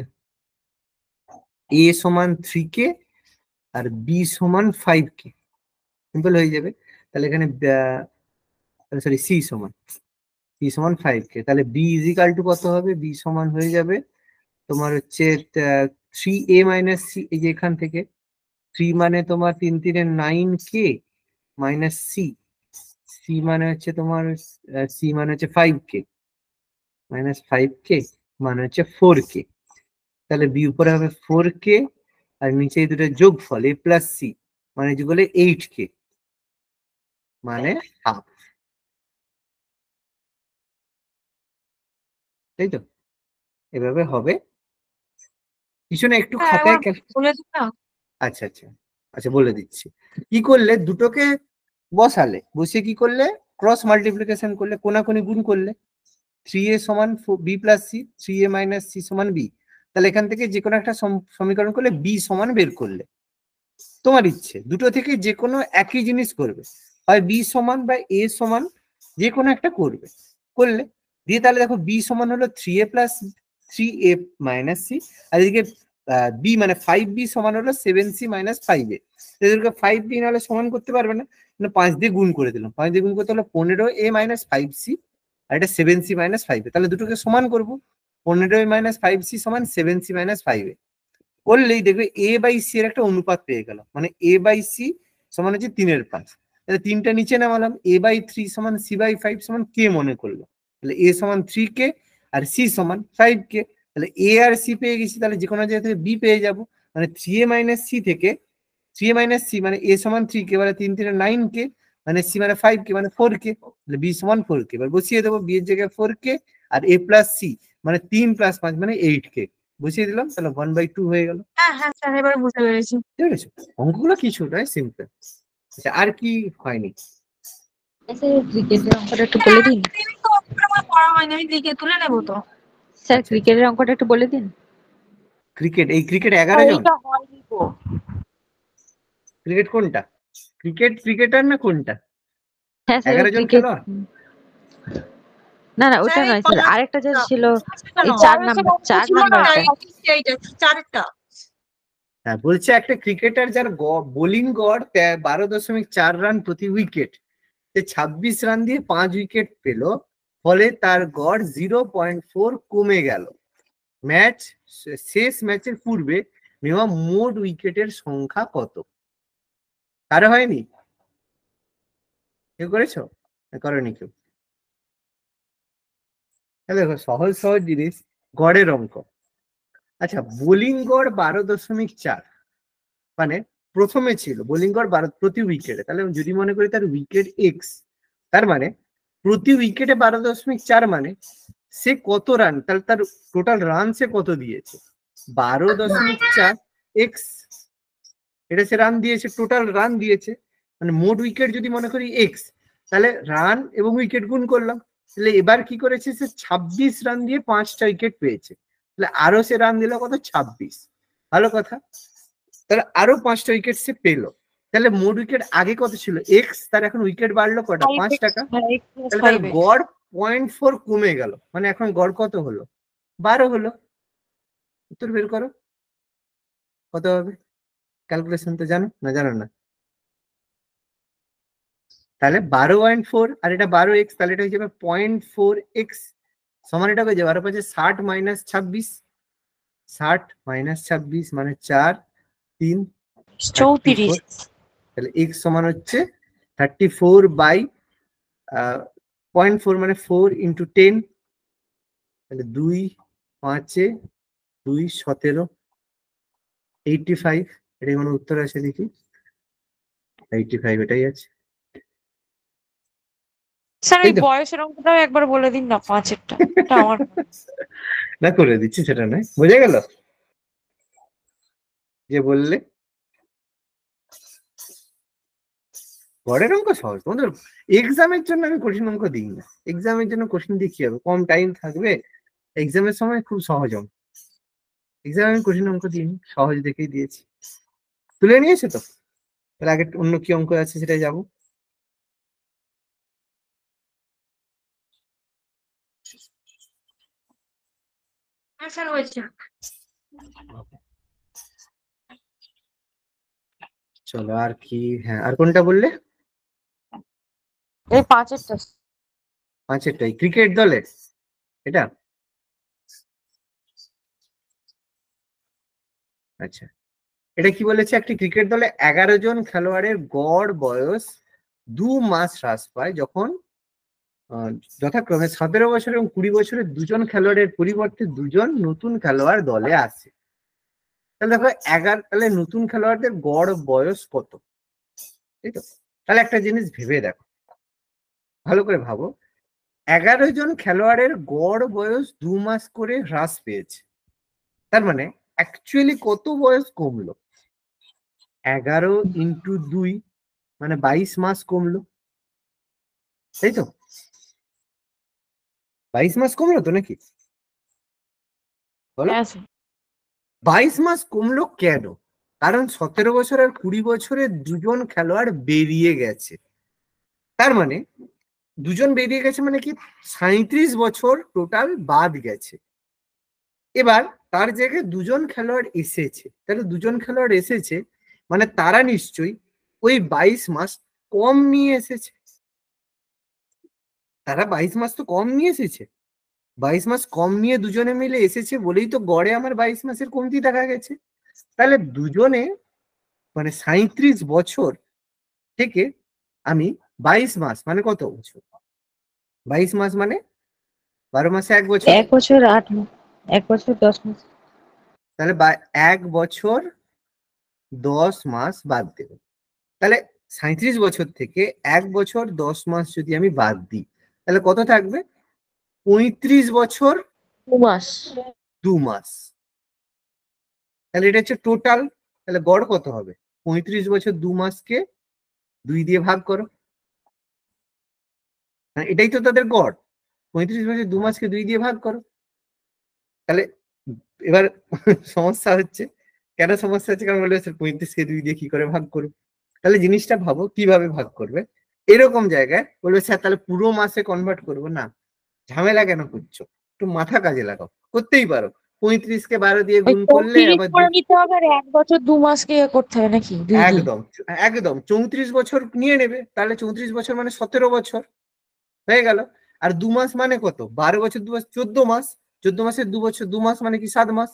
a সমান 3k আর b সমান 5k, সিম্পল হয়ে যাবে। তাহলে এখানে সরি c সমান 5k, তাহলে b ইজিক্যাল টু কত হবে, b সমান হয়ে যাবে তোমার হচ্ছে 3a মাইনাস c, এই যে এখান থেকে 3 মানে তোমার 3 3 9k মাইনাস c মানে হচ্ছে তোমার c মানে হচ্ছে 5k মাইনাস 5k মানে হচ্ছে 4k। তাহলে বি উপরে হবে 4k আর নিচে এই দুটো যোগফল a প্লাস c মানে যোগ হলে 8k মানে হাফ, তাই তো? এভাবে হবে কিছু না, একটু হ্যাঁ খাতায় একবার বলে দিন না। আচ্ছা আচ্ছা আচ্ছা বলে দিচ্ছি। কি করলে, দুটোকে বসালে, বসে কি করলে, ক্রস মাল্টিপ্লিকেশন করলে, কোনাকুনি গুণ করলে, 3a সমান b plus c, 3a minus c সমান b। তাহলে এখান থেকে যে কোনো একটা সমীকরণ করলে b সমান বের করলে, তোমার ইচ্ছে দুটো থেকে যে কোনো একই জিনিস করবে, হয় b সমান বা a সমান, যে কোনো একটা করবে, করলে দিয়ে তাহলে দেখো b সমান হলো 3a plus 3a minus c, আর এদিকে b মানে 5b সমান হলো 7c মাইনাস 5a। এদেরকে 5b নাহলে সমান করতে পারবে না, 5 দিয়ে গুণ করে দিলাম, 5 দিয়ে গুণ করতে হলো 15a মাইনাস 5c, আর এটা 7c মাইনাস 5a। তাহলে দুটোকে সমান করবো, 15a মাইনাস 5c সমান 7c মাইনাস 5a করলেই দেখবে a বাই সি এর একটা অনুপাত পেয়ে গেল, মানে a বাই সি সমান হচ্ছে 3/5। তাহলে 3টা নিচে নামালাম, a/3 সমান c/5 সমান কে মনে করলো, তাহলে a সমান 3k আর c সমান 5k। তাহলে a আর c পেয়ে গেছি, তাহলে যে কোনো জায়গা থেকে b পেয়ে যাব, মানে 3a মাইনাস c থেকে 3a মাইনাস c মানে a সমান 3k, মানে 3 3 9k, মানে c মানে 5k মানে 4k, তাহলে b সমান 4k। এবার বসিয়ে দেবো b এর জায়গায় 4k R a plus c মানে 3 প্লাস 5 মানে 8k বসিয়ে দিলাম, তাহলে 1/2 হয়ে গেল। হ্যাঁ হ্যাঁ স্যার এবার বুঝতে পেরেছি। ঠিক আছে, অঙ্কগুলো কিছুটাই সিম্পল। আচ্ছা আর কি হয়নি? স্যার ক্রিকেটের অঙ্কটা একটু বলে দিন। দিন তো অঙ্কটা আমার পড়া হয়নি, আমি লিখে তুলে নেবো তো। স্যার আচ্ছা, ক্রিকেটের অঙ্কটা একটু বলে দিন। ক্রিকেট, এই ক্রিকেট আর 11 জন? এইটা হয়নি তো। ক্রিকেট কোনটা, ক্রিকেটার না কোনটা? হ্যাঁ স্যার 11 জন ক্রিকেট, খেলোয়াড়? না না ওটা স্যার এই নয় স্যার, আরেকটা যে ছিল এই কেন? 4 নাম্বার, 4 ছিল না, নাম্বারটা। এইটা চারটা। হ্যাঁ বলছে একটা ক্রিকেটার যার বোলিং গড় 12.4 রান প্রতি উইকেট, সে 26 রান দিয়ে 5 উইকেট পেল, ফলে তার গড় 0.4 কমে গেল। ম্যাচ শেষ ম্যাচের পূর্বে নেওয়া মোট উইকেটের সংখ্যা কত? কারো হয়নি? কেউ করেছো? করনি কেউ? তাহলে দেখো সহজ সহজ জিনিস, গড়ের অঙ্ক। আচ্ছা বোলিং গড় 12.4, মানে প্রথমে ছিল বোলিং গড় 12 প্রতি উইকেটে, তাহলে যদি মনে করি তার উইকেট এক্স, তার মানে প্রতি উইকেটে 12.4 মানে সে কত রান, তাহলে তার টোটাল রান সে কত দিয়েছে, 12.4 এক্স, এটা সে রান দিয়েছে, টোটাল রান দিয়েছে, মানে মোট উইকেট যদি মনে করি এক্স, তাহলে রান এবং উইকেট গুণ করলাম, তাহলে এবার কি করেছে, সে 26 রান দিয়ে 5টা উইকেট পেয়েছে, তাহলে আরো সে রান দিল কত, 26, ভালো কথা, তাহলে আরো 5টা উইকেট সে পেলো, তাহলে মোট উইকেট আগে কত ছিল এক্স, তার এখন উইকেট বাড়লো কটা, 5টাকা, তাহলে তার গড় 0.4 কমে গেল, মানে এখন গড় কত হলো, 12 হলো। উত্তর বের করো কত হবে, ক্যালকুলেশন তো জানো না, জানো না? তাহলে 12.4 আর এটা 12x, তাহলে এটা হয়ে যাবে 0.4x সমান, এটা হয়ে যাবে 12 × 5 = 60 - 26, 60 - 26 মানে 4 3 34। তাহলে x সমান হচ্ছে 34/0.4 মানে 4 × 10, তাহলে 2 5 2 17 85, এটাই কোনো উত্তর আছে দেখি, 85 এটাই আছে, স্যার তাই ওই তো? বয়সের অঙ্কটাও একবার বলে দিন না, 5-এরটা, এটা আমার না করে দিচ্ছি, সেটা নয়, বোঝা গেল যে বললে। গড়ের অঙ্ক সহজ, তোমাদের এক্সামের জন্য আমি কঠিন অঙ্ক দিই না, এক্সামের জন্য কঠিন দিয়ে কি হবে, কম টাইম থাকবে, এক্সামের সময় খুব সহজ অঙ্ক, এক্সাম আমি কঠিন অঙ্ক দিইনি, সহজ দেখেই দিয়েছি। তুলে নিয়েছে তো? তাহলে আগে অন্য কি অঙ্ক আছে সেটা যাবো। হ্যাঁ স্যার হয়েছে। চলো আর কি, হ্যাঁ আর কোনটা বললে? এই 5-এরটা। 5-এরটাই, ক্রিকেট দলের এটা। আচ্ছা, এটা কি বলেছে, একটি ক্রিকেট দলে 11 জন খেলোয়াড়ের গড় বয়স 2 মাস হ্রাস পায় যখন যথাক্রমে 17 বছর এবং 20 বছরের দুজন খেলোয়াড়ের পরিবর্তে দুজন নতুন খেলোয়াড় দলে আসে। তাহলে দেখো 11, তাহলে নতুন খেলোয়াড়দের গড় বয়স কত, তাই তো? তাহলে একটা জিনিস ভেবে দেখো, ভালো করে ভাবো, 11 জন খেলোয়াড়ের গড় বয়স 2 মাস করে হ্রাস পেয়েছে, তার মানে অ্যাকচুয়ালি কত বয়স কমলো? 11 ইন্টু 2 মানে 22 মাস কমলো, তাই তো? 22 মাস কমলো তো নাকি, বলো? হ্যাঁ স্যার। 22 মাস কমলো কেন? কারণ 17 বছর আর 20 বছরের দুজন খেলোয়াড় বেরিয়ে গেছে। তার মানে দুজন বেরিয়ে গেছে মানে কি, 37 বছর টোটাল বাদ গেছে। এবার তার জায়গায় দুজন খেলোয়াড় এসেছে, তাহলে দুজন খেলোয়াড় এসেছে মানে তারা নিশ্চয়ই ওই 22 মাস কম নিয়ে এসেছে। তারা 22 মাস তো কম নিয়ে এসেছে, 22 মাস কম নিয়ে দুজনে মিলে এসেছে বলেই তো গড়ে আমার 22 মাসের কমতি দেখা গেছে। তাহলে দুজনে মানে 37 বছর থেকে আমি 22 মাস মানে কত বছর, 22 মাস মানে 12 মাসে 1 বছর, 1 বছর 8 মাস, 1 বছর 10 মাস। তাহলে 1 বছর 10 মাস বাদ দেব। তাহলে 37 বছর থেকে 1 বছর 10 মাস যদি আমি বাদ দিই তাহলে কত থাকবে? 35 বছর 2 মাস। 2 মাস। তাহলে এটা হচ্ছে টোটাল, তাহলে গড় কত হবে? 35 বছর 2 মাসকে 2 দিয়ে ভাগ করো, এটাই তো তাদের গড়। 35 বছর 2 মাসকে 2 দিয়ে ভাগ করো। তাহলে এবার সমস্যা হচ্ছে, কেন সমস্যা হচ্ছে? কারণ বলবে 35কে 2 দিয়ে কি করে ভাগ করবে। তাহলে জিনিসটা ভাবো কিভাবে ভাগ করবে। এরকম জায়গায় বলবে স্যার তাহলে পুরো মাসে কনভার্ট করবো না, ঝামেলা কেন করছো, একটু মাথা কাজে লাগাও, করতেই পারো। 35কে 12 দিয়ে ওই গুণ করলে 34 আবার করে নিতে হবে আর 1 বছর 2 মাসকে করতে হবে নাকি? 2 দিয়ে। একদম একদম 34 বছর নিয়ে নেবে, তাহলে 34 বছর মানে 17 বছর হয়ে গেল। আর 2 মাস মানে কত? 12 বছর 2 মাস 14 মাস, 14 মাসের 2 বছর 2 মাস মানে কি 7 মাস,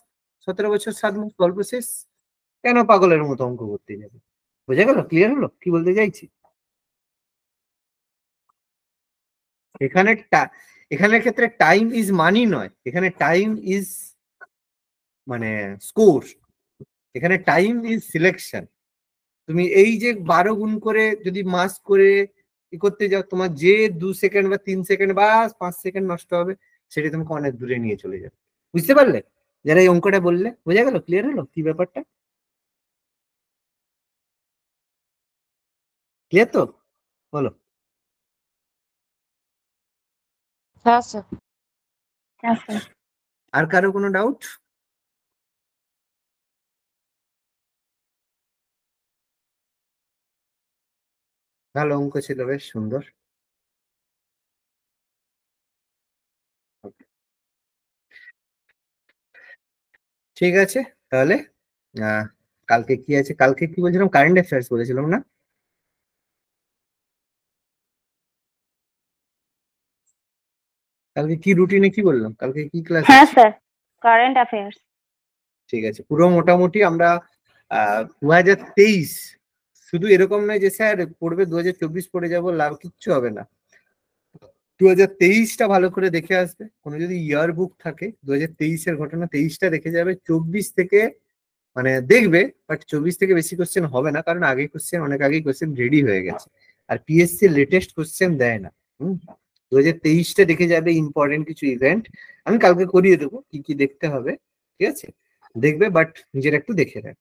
17 বছর 7 মাস, গল্প শেষ। কেন পাগলের মতো অঙ্ক করতে যাবে? বোঝা গেল? ক্লিয়ার হলো কি বলতে চাইছি? এখানে এখানের ক্ষেত্রে টাইম ইজ মানি নয়, এখানে টাইম ইজ মানে স্কোর, এখানে টাইম ইজ সিলেকশন। তুমি এই যে 12 গুণ করে যদি মাস করে করতে যাও, তোমার যে 2 সেকেন্ড বা 3 সেকেন্ড বা 5 সেকেন্ড নষ্ট হবে সেটা তোমাকে অনেক দূরে নিয়ে চলে যাবে। বুঝতে পারলে? যারা এই অঙ্কটা বললে, বোঝা গেল? ক্লিয়ার হলো কি ব্যাপারটা? ক্লিয়ার তো? বলো। হ্যাঁ স্যার। আর কারো কোনো ডাউট? ভালো অঙ্ক ছিল, বেশ সুন্দর। ঠিক আছে, তাহলে কালকে কি আছে? কালকে কি বলছিলাম, কারেন্ট অ্যাফেয়ার্স বলেছিলাম না? কালকে কি রুটিনে কি বললাম, কালকে কি ক্লাস হ্যাঁ আছে? Sir, current affairs. ঠিক আছে, পুরো মোটামুটি আমরা 2023, শুধু এরকম নয় যে স্যার পড়বে 2024 পড়ে যাবো, লাভ কিচ্ছু হবে না। 2023টা ভালো করে দেখে আসবে, কোনো যদি ইয়ার বুক থাকে 2023-এর ঘটনা 23টা দেখে যাবে। 24 থেকে মানে দেখবে, বাট 24 থেকে বেশি কোশ্চেন হবে না, কারণ আগে কোশ্চেন অনেক আগেই কোশ্চেন রেডি হয়ে গেছে, আর পিএসসি লেটেস্ট কোশ্চেন দেয় না। 2023টা দেখে যাবে ইম্পর্টেন্ট কিছু ইভেন্ট, আমি কালকে করিয়ে দেবো কি কি দেখতে হবে, ঠিক আছে? দেখবে, বাট নিজের একটু দেখে রাখ।